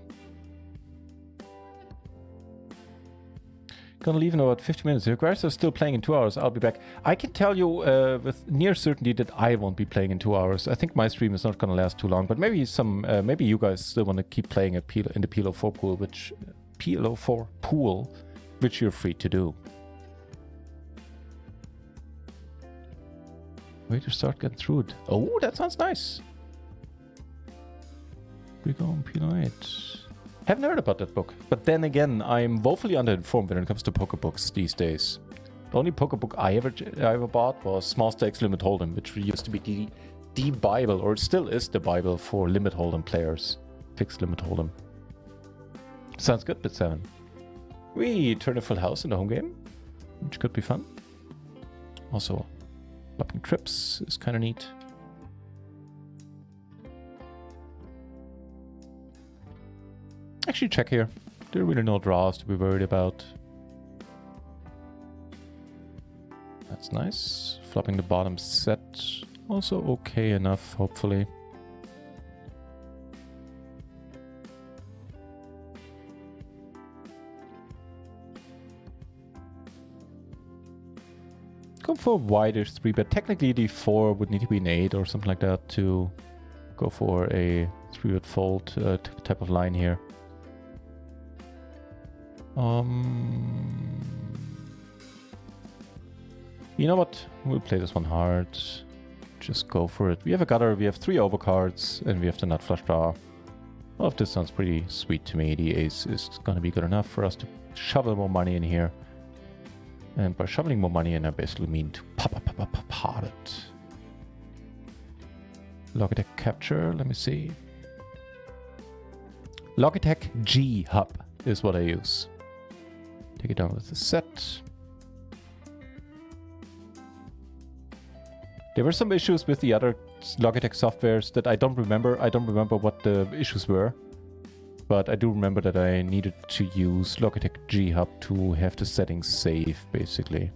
Gonna leave in about 50 minutes. If you guys are still playing in 2 hours, I'll be back. I can tell you with near certainty that I won't be playing in 2 hours. I think my stream is not gonna last too long, but maybe maybe you guys still want to keep playing in the PLO4 pool, which you're free to do. Way to start getting through it. Oh, that sounds nice. We go on PLO8. Haven't heard about that book, but then again, I'm woefully underinformed when it comes to poker books these days. The only poker book I ever bought was Small Stakes Limit Hold'em, which used to be the Bible, or it still is the Bible for Limit Hold'em players. Fixed Limit Hold'em. Sounds good, bit 7. We turn a full house in the home game, which could be fun. Also, flopping trips is kind of neat. Actually, check here. There are really no draws to be worried about. That's nice. Flopping the bottom set. Also okay enough, hopefully. Go for a wider 3-bet. Technically, the 4 would need to be an 8 or something like that to go for a 3-bet fold type of line here. You know what? We'll play this one hard. just go for it. We have a gutter, we have 3 overcards, and we have the nut flush draw. All of this sounds pretty sweet to me. The ace is gonna be good enough for us to shovel more money in here. And by shoveling more money in, I basically mean to pot it. Logitech capture, let me see. Logitech G hub is what I use. Take it down with the set. There were some issues with the other Logitech softwares that I don't remember. I don't remember what the issues were. But I do remember that I needed to use Logitech G hub to have the settings safe, basically.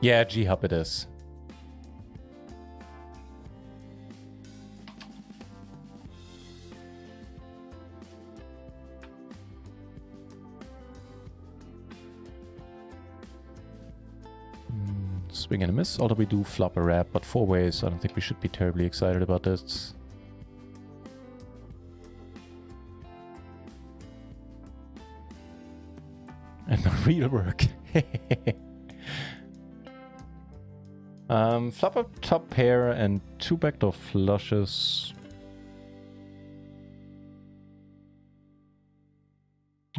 Yeah, G hub it is. Swing and a miss, although we do flop a wrap, but 4 ways. I don't think we should be terribly excited about this. And the real work. Flop up top pair and 2 backdoor flushes.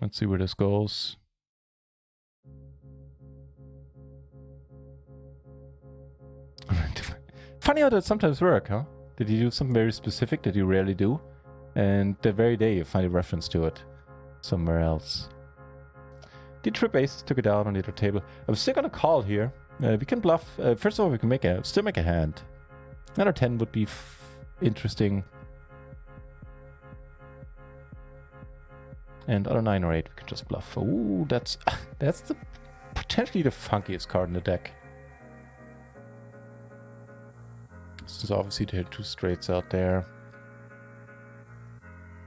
Let's see where this goes. Funny how that sometimes works, huh? Did you do something very specific that you rarely do? And the very day you find a reference to it somewhere else. The trip ace took it down on the other table. I'm still gonna call here. We can bluff. First of all, we can still make a hand. Another 10 would be interesting. And other 9 or 8, we can just bluff. Ooh, that's potentially the funkiest card in the deck. Since obviously there are 2 straights out there.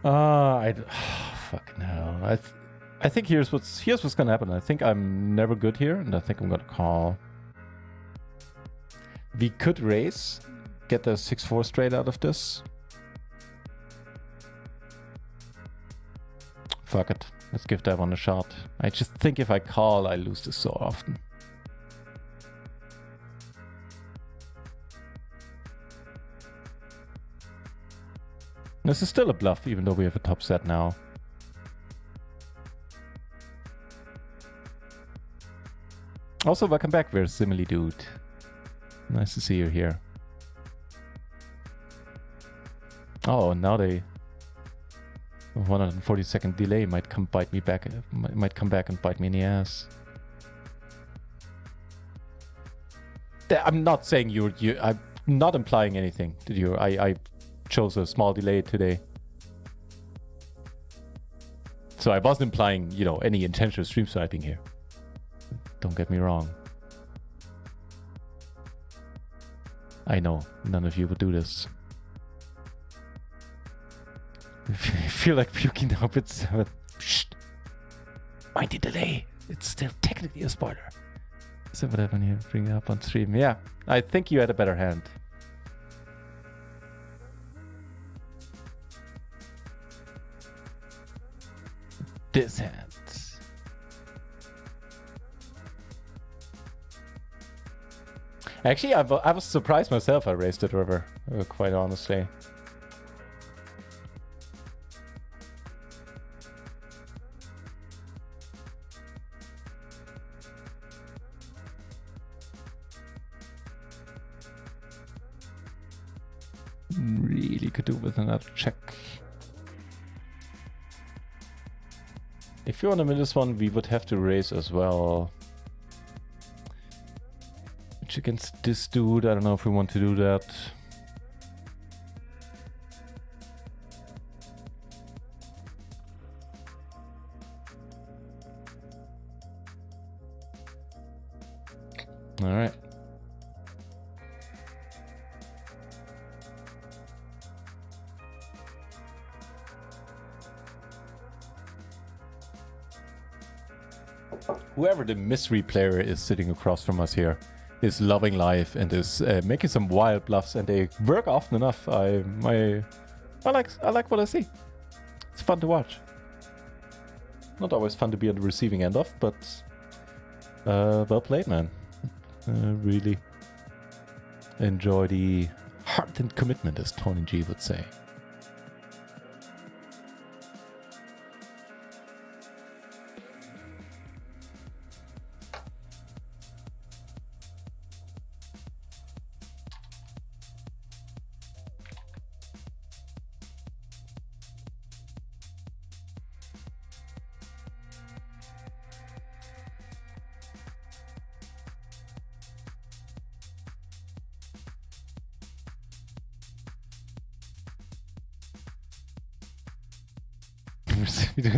Fuck no. I think here's what's gonna happen. I think I'm never good here, and I think I'm gonna call. We could raise, get the 6-4 straight out of this. Fuck it. Let's give that one a shot. I just think if I call, I lose this so often. This is still a bluff, even though we have a top set now. Also, welcome back, Very Simile Dude. Nice to see you here. Oh, now they 140-second delay might come bite me back. Might come back and bite me in the ass. I'm not saying you. I'm not implying anything. Did you? I chose a small delay today. So I wasn't implying, you know, any intentional stream sniping here. Don't get me wrong. I know, none of you would do this. I feel like puking now, but shh. Mind the delay. It's still technically a spoiler. So what happened here? Bring it up on stream. Yeah, I think you had a better hand. This hand. Actually, I was surprised myself I raised it river, quite honestly. Really could do with another check. If you want to win this one, we would have to raise as well. Which against this dude, I don't know if we want to do that. All right. Whoever the mystery player is sitting across from us here is loving life and is making some wild bluffs, and they work often enough. I like what I see. It's fun to watch. Not always fun to be on the receiving end of, but well played, man. Really enjoy the heart and commitment, as Tony G would say.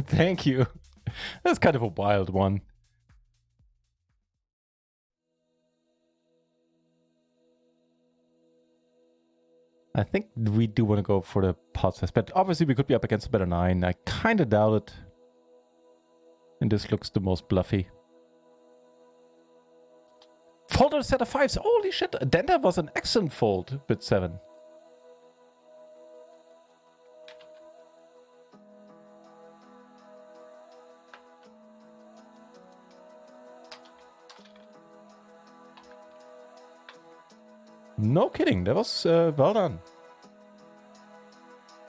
Thank you. That's kind of a wild one. I think we do want to go for the pot size, but obviously we could be up against a better 9. I kind of doubt it. And this looks the most bluffy. Fold on a set of 5s. Holy shit. Then that was an excellent fold with 7. No kidding, that was well done.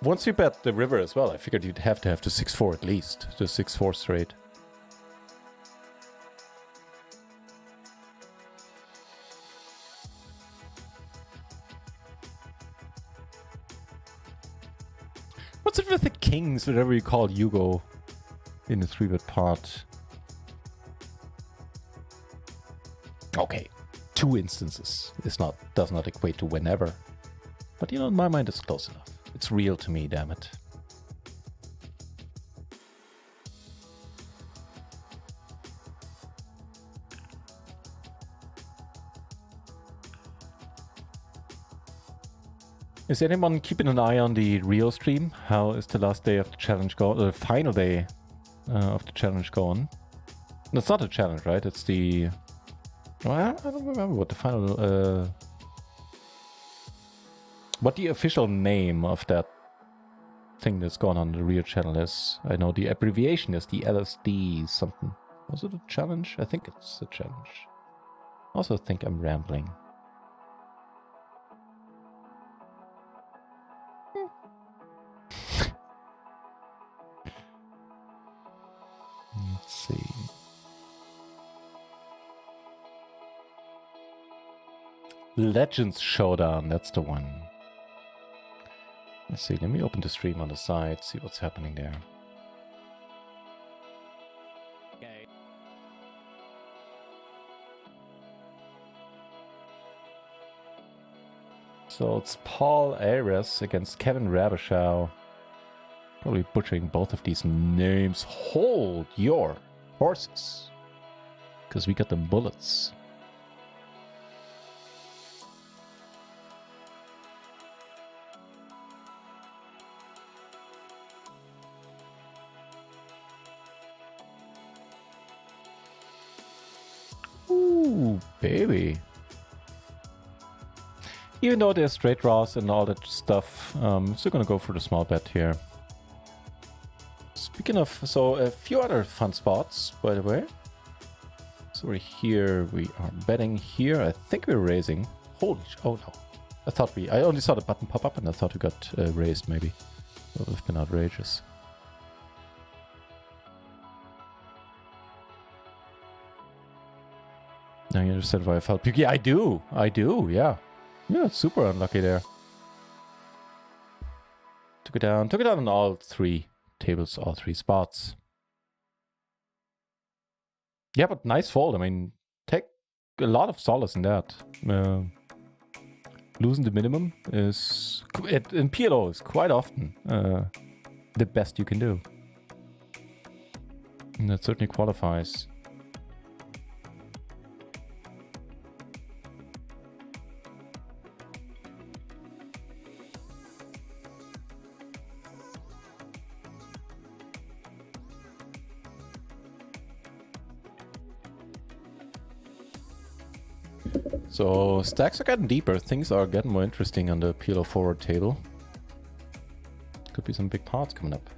Once you bet the river as well, I figured you'd have to have the 6-4 at least. The 6-4 straight. What's it with the kings, whatever you call Hugo in the 3-bet pot? Okay. 2 instances does not equate to whenever. But you know, in my mind it's close enough. It's real to me, damn it. Is anyone keeping an eye on the real stream? How is the last day of the challenge going? The final day of the challenge going? That's not a challenge, right? It's the... Well, I don't remember what the final... what the official name of that thing that's going on the real channel is. I know the abbreviation is the LSD something. Was it a challenge? I think it's a challenge. I also think I'm rambling. Let's see. Legends Showdown, that's the one. Let's see, let me open the stream on the side, see what's happening there. Okay. So it's Paul Ayres against Kevin Rabashow. Probably butchering both of these names. Hold your horses, because we got the bullets. Ooh, baby. Even though there's straight draws and all that stuff, I'm still gonna go for the small bet here. Speaking of, so a few other fun spots, by the way. So we're here, we are betting here. I think we're raising. Holy oh no. I only saw the button pop up and I thought we got raised maybe. That would have been outrageous. Now you understand why I felt puke. Yeah, I do, yeah. Yeah, super unlucky there. Took it down on all 3 tables, all 3 spots. Yeah, but nice fold. I mean, take a lot of solace in that. Losing the minimum is, in PLO, is quite often the best you can do. And that certainly qualifies. So stacks are getting deeper, things are getting more interesting on the PLO4 table. Could be some big pots coming up.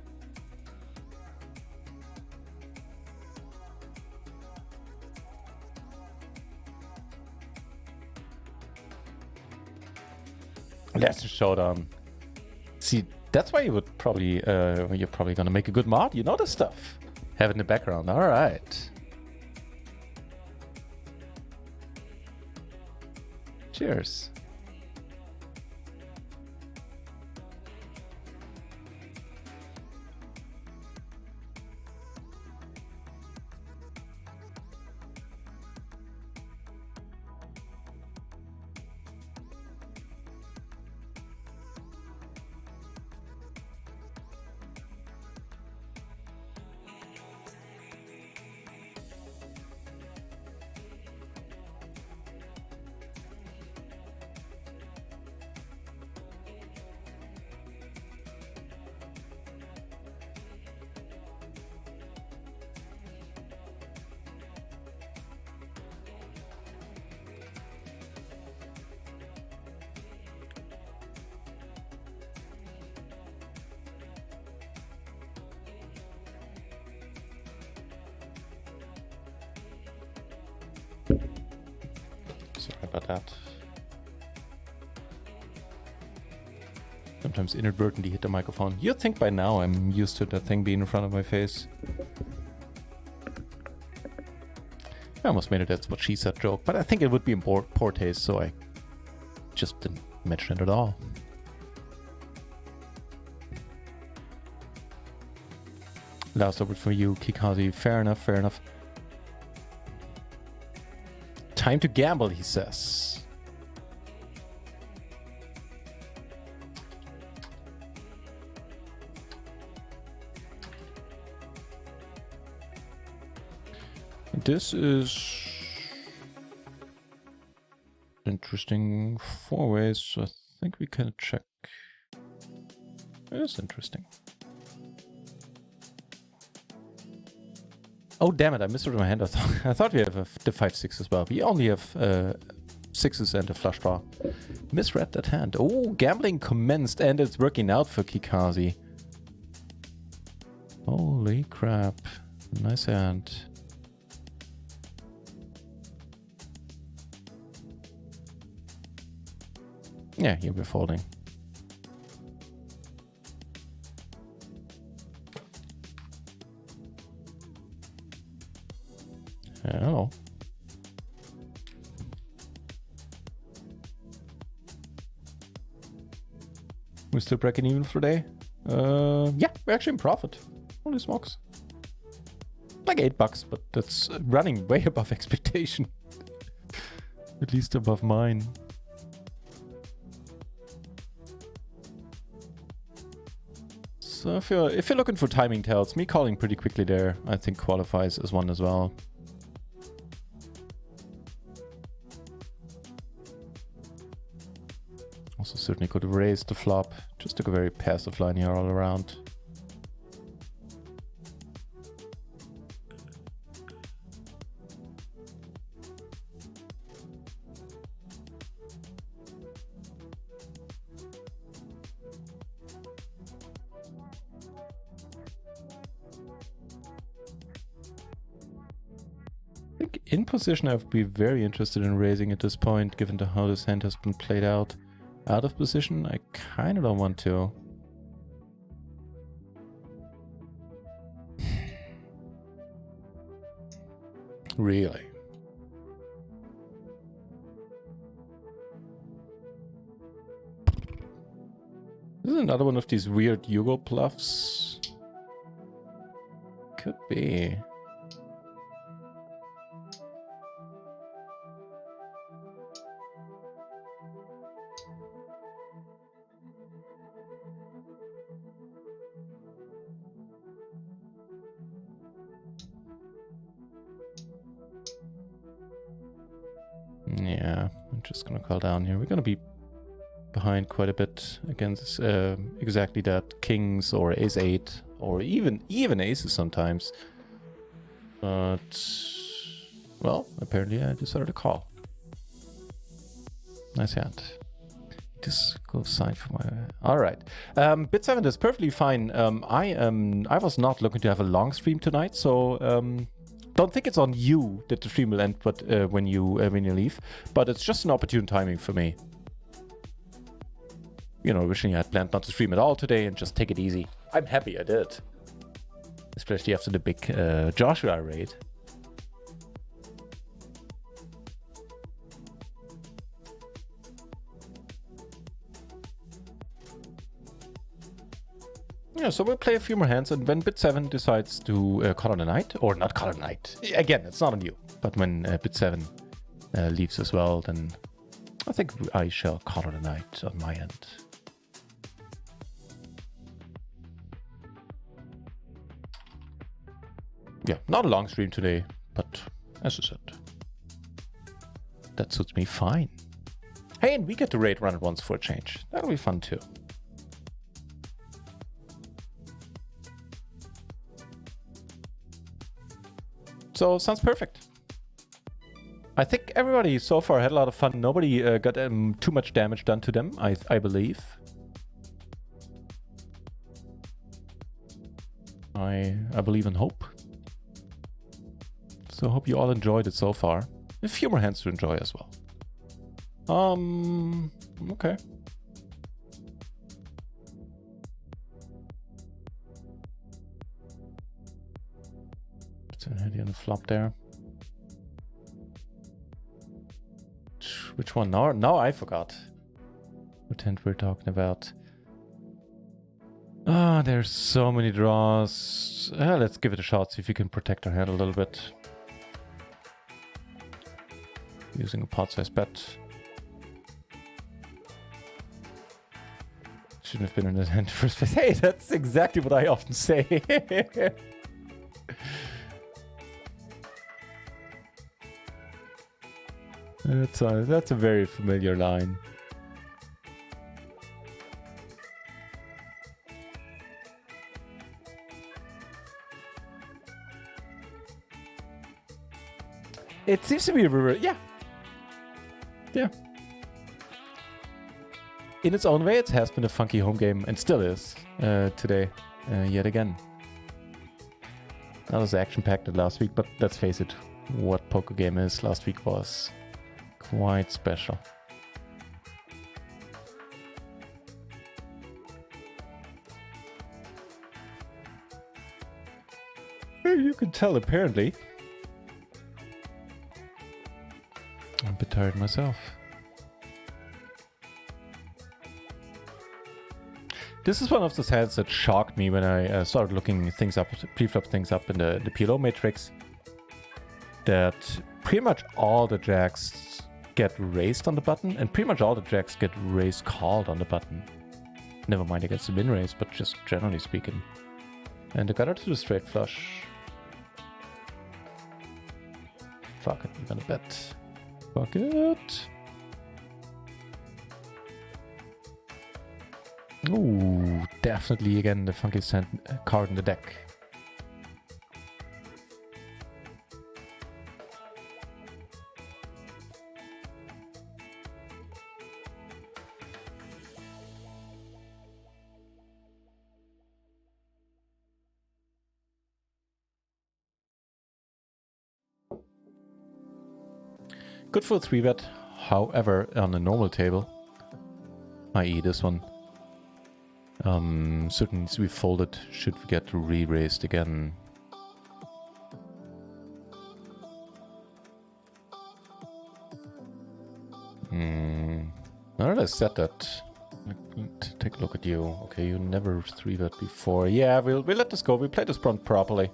That's a showdown. See, that's why you would probably, you're probably gonna make a good mod. You know this stuff. Have it in the background. All right. Cheers. Sorry about that. Sometimes inadvertently hit the microphone. You'd think by now I'm used to that thing being in front of my face. I almost made it that's what she said joke, but I think it would be in poor taste, so I just didn't mention it at all. Last over for you, Kikazi. Fair enough, fair enough. Time to gamble, he says. This is interesting. 4 ways, so I think we can check. It is interesting. Oh, damn it, I misread my hand. I thought we have the 5-6 as well. We only have 6s and a flush draw. Misread that hand. Oh, gambling commenced and it's working out for Kikazi. Holy crap. Nice hand. Yeah, here we're folding. Hello. We're still breaking even for today. Yeah, we're actually in profit. Holy smokes. Like $8, but that's running way above expectation. At least above mine. So if you're looking for timing tells, me calling pretty quickly there, I think qualifies as one as well. Also certainly could have raised the flop. Just took a very passive line here all around. I think in position I would be very interested in raising at this point, given how this hand has been played out. Out of position, I kind of don't want to. Really? This is another one of these weird Yugo bluffs. Could be. Yeah, I'm just gonna call down here. We're gonna be behind quite a bit against exactly that. Kings or ace-8 or even aces sometimes. But, well, apparently I decided to call. Nice hand. This goes side for my... Alright. Bit 7 is perfectly fine. I was not looking to have a long stream tonight, so don't think it's on you that the stream will end when you leave, but it's just an opportune timing for me. you know, originally I had planned not to stream at all today and just take it easy. I'm happy I did. Especially after the big Joshua raid. Yeah, so we'll play a few more hands, and when Bit 7 decides to call it a night, or not call it a night, again, it's not on you, but when Bit 7 leaves as well, then I think I shall call it a night on my end. Yeah, not a long stream today, but as I said, that suits me fine. Hey, and we get to raid run it once for a change. That'll be fun too. So, sounds perfect. I think everybody so far had a lot of fun. Nobody got too much damage done to them, I believe. I believe in hope. So I hope you all enjoyed it so far. A few more hands to enjoy as well. Okay. It's an handy on the flop there. Which one? Now I forgot what hand we're talking about. Ah, there's so many draws. Let's give it a shot, see if we can protect our hand a little bit. Using a pot-sized bet. Shouldn't have been in that hand in the first place. Hey, that's exactly what I often say. That's a very familiar line. It seems to be a reverse. Yeah. Yeah. In its own way, it has been a funky home game, and still is today, yet again. That was action-packed last week, but let's face it, what poker game is last week was quite special. You can tell, apparently. I'm a bit tired myself. This is one of those hands that shocked me when I started looking things up, pre-flop things up in the PLO matrix. That pretty much all the jacks get raised on the button, and pretty much all the jacks get raised called on the button. Never mind against the min raise, but just generally speaking. And I got her to the straight flush. Fuck it, I'm gonna bet. Fuck it. Ooh, definitely again the funkiest card in the deck. Good for a 3-bet, however, on a normal table, i.e. this one, certainly needs to be folded should we get re-raised again. Now that I said that, take a look at you. Okay, you never 3-bet before. Yeah, we'll let this go. We played this prompt properly.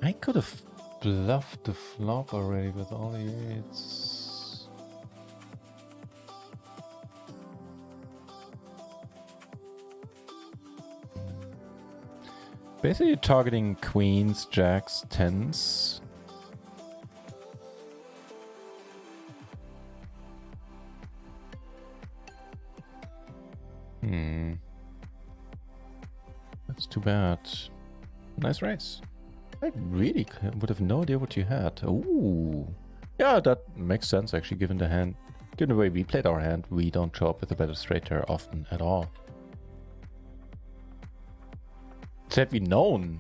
I could have bluffed the flop already with all the eights. Basically targeting queens, jacks, tens. That's too bad. Nice race. I really would have no idea what you had. Ooh. Yeah, that makes sense actually, given the hand Given the way we played our hand, we don't show up with a better straight there often at all. Had we known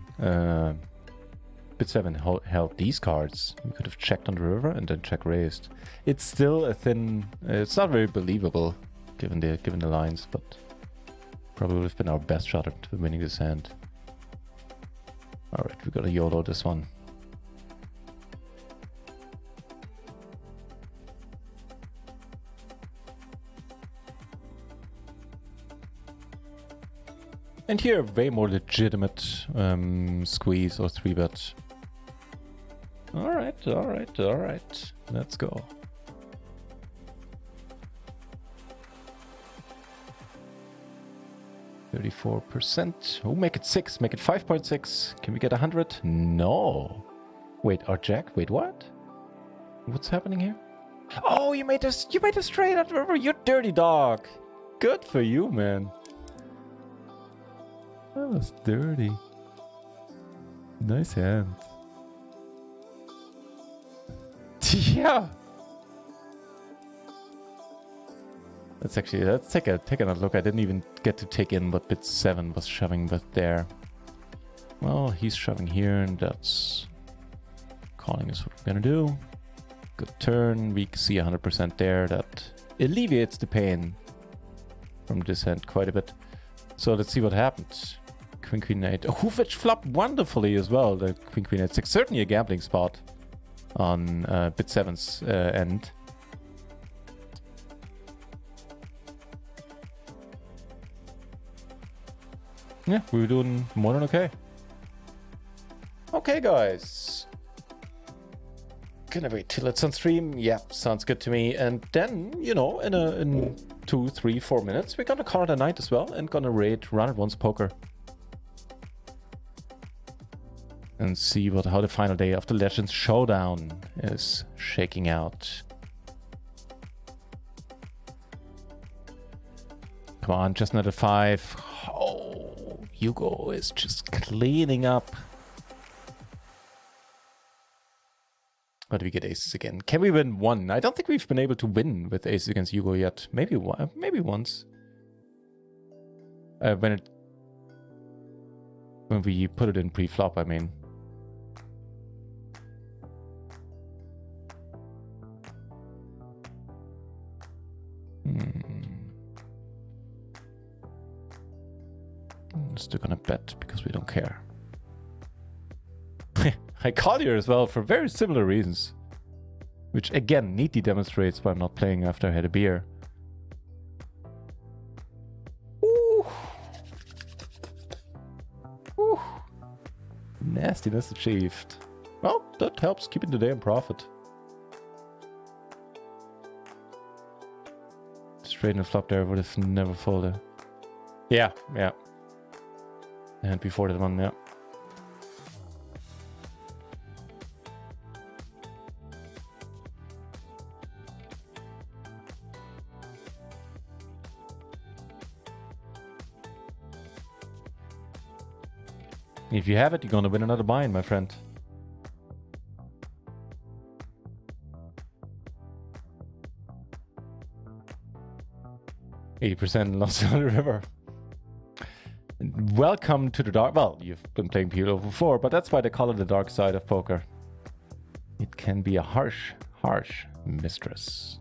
bit 7 held these cards, we could have checked on the river and then check raised. It's still a thin... it's not very believable given the lines, but probably would have been our best shot at winning this hand. Alright, we gotta YOLO this one. And here, way more legitimate squeeze or 3-bet. Alright, alright, alright. Let's go. %. Oh, make it 6. Make it 5.6. Can we get 100? No. Wait, our jack? Wait, what? What's happening here? Oh, you made a straight on the river. You dirty dog. Good for you, man. That was dirty. Nice hand. Yeah. Let's take another look. I didn't even get to take in what bit 7 was shoving but there. Well, he's shoving here, and that's calling is what we're gonna do. Good turn. We see 100% there. That alleviates the pain from this hand quite a bit. So let's see what happens. Queen Queen 8. Oh, which flopped wonderfully as well. The Queen Queen 8 6. Certainly a gambling spot on bit 7's end. Yeah, we were doing more than okay. Okay, guys. Gonna wait till it's on stream. Yeah, sounds good to me. And then, you know, in 2, 3, 4 minutes, we're gonna call it a night as well and gonna raid Run It Once Poker. And see how the final day of the Legends Showdown is shaking out. Come on, just another 5. Oh, Hugo is just cleaning up. Or do we get aces again? Can we win 1? I don't think we've been able to win with aces against Hugo yet. Maybe once. When we put it in pre-flop, I mean. I'm still gonna bet because we don't care. I call here as well for very similar reasons, which again neatly demonstrates why I'm not playing after I had a beer. Ooh. Ooh. Nastiness achieved. Well, that helps keeping the day in profit. Straight in the flop there would have never folded. Yeah. And before that one, yeah. If you have it, you're gonna win another buy-in, my friend. %, lost on the river. Welcome to the dark. Well, you've been playing PLO4, but that's why they call it the dark side of poker. It can be a harsh mistress.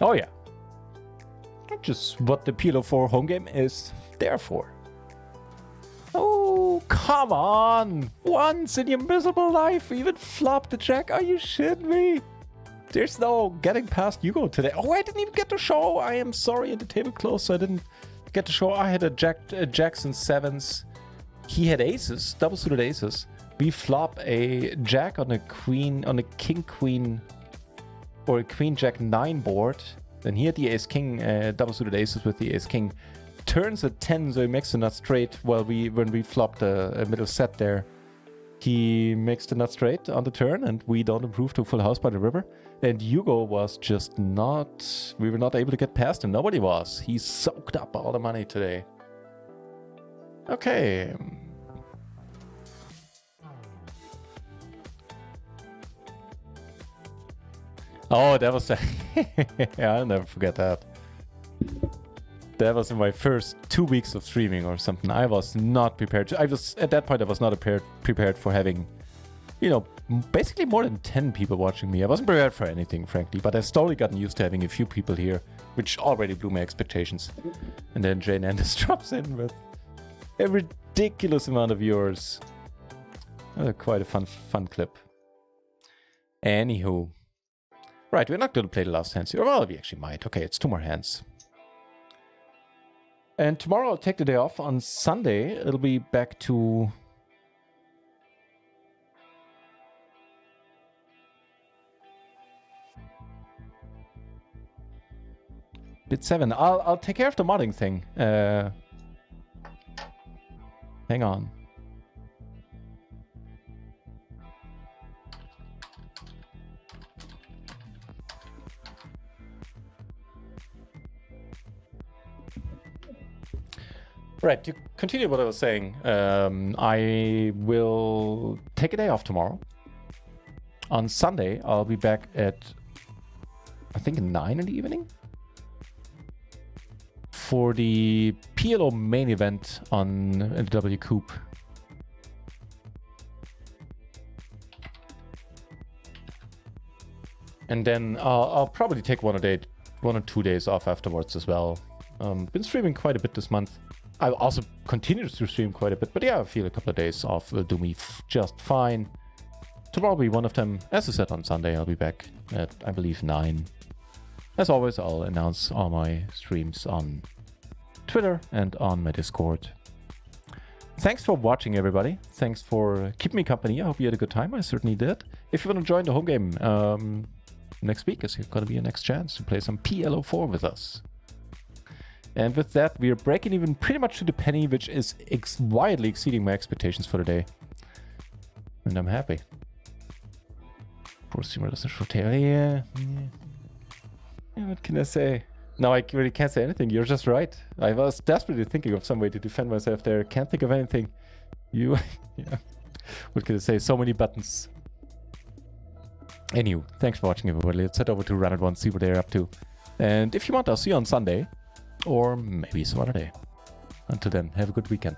Oh yeah. Just what the PLO4 home game is there for. Oh, come on! Once in your miserable life, even flop the jack. Are you shitting me? There's no getting past Hugo today. Oh, I didn't even get to show. I am sorry, the table closed, so I didn't get to show. I had a jacks and 7s. He had aces, double suited aces. We flop a jack on a queen, on a king queen, or a queen jack 9 board. Then he had the ace king, double suited aces with the ace king. Turns at 10, so he makes a nut straight. Well, when we flopped a middle set there, He makes the nut straight on the turn, and we don't improve to full house by the river. And Hugo was just not... We were not able to get past him. Nobody was. He soaked up all the money today. Okay. Oh, that was... Yeah, I'll never forget that. That was in my first 2 weeks of streaming or something. I was not prepared. At that point, I was not prepared for having, you know, basically more than 10 people watching me. I wasn't prepared for anything, frankly, but I've slowly gotten used to having a few people here, which already blew my expectations. And then Jane Anders drops in with a ridiculous amount of viewers. Quite a fun clip. Anywho. Right, we're not going to play the last hands here. Well, we actually might. Okay, it's 2 more hands. And tomorrow I'll take the day off. On Sunday, it'll be back to... Bit 7. I'll take care of the modding thing. Hang on. Right, to continue what I was saying, I will take a day off tomorrow. On Sunday, I'll be back at, I think, 9 in the evening for the PLO main event on the W Coupe. And then I'll probably take 1 or 2 days off afterwards as well. Been streaming quite a bit this month. I'll also continue to stream quite a bit, but yeah, I feel a couple of days off will do me just fine. Tomorrow will be one of them. As I said, on Sunday, I'll be back at, I believe, 9. As always, I'll announce all my streams on Twitter and on my Discord. Thanks for watching, everybody. Thanks for keeping me company. I hope you had a good time. I certainly did. If you want to join the home game next week, is going to be your next chance to play some PLO4 with us. And with that, we are breaking even pretty much to the penny, which is wildly exceeding my expectations for the day. And I'm happy. Poor streamer doesn't rotate. Yeah. What can I say? No, I really can't say anything. You're just right. I was desperately thinking of some way to defend myself there. Can't think of anything. Yeah. What can I say? So many buttons. Anywho, thanks for watching, everybody. Let's head over to Run It Once, see what they're up to. And if you want, I'll see you on Sunday. Or maybe some other day. Until then, have a good weekend.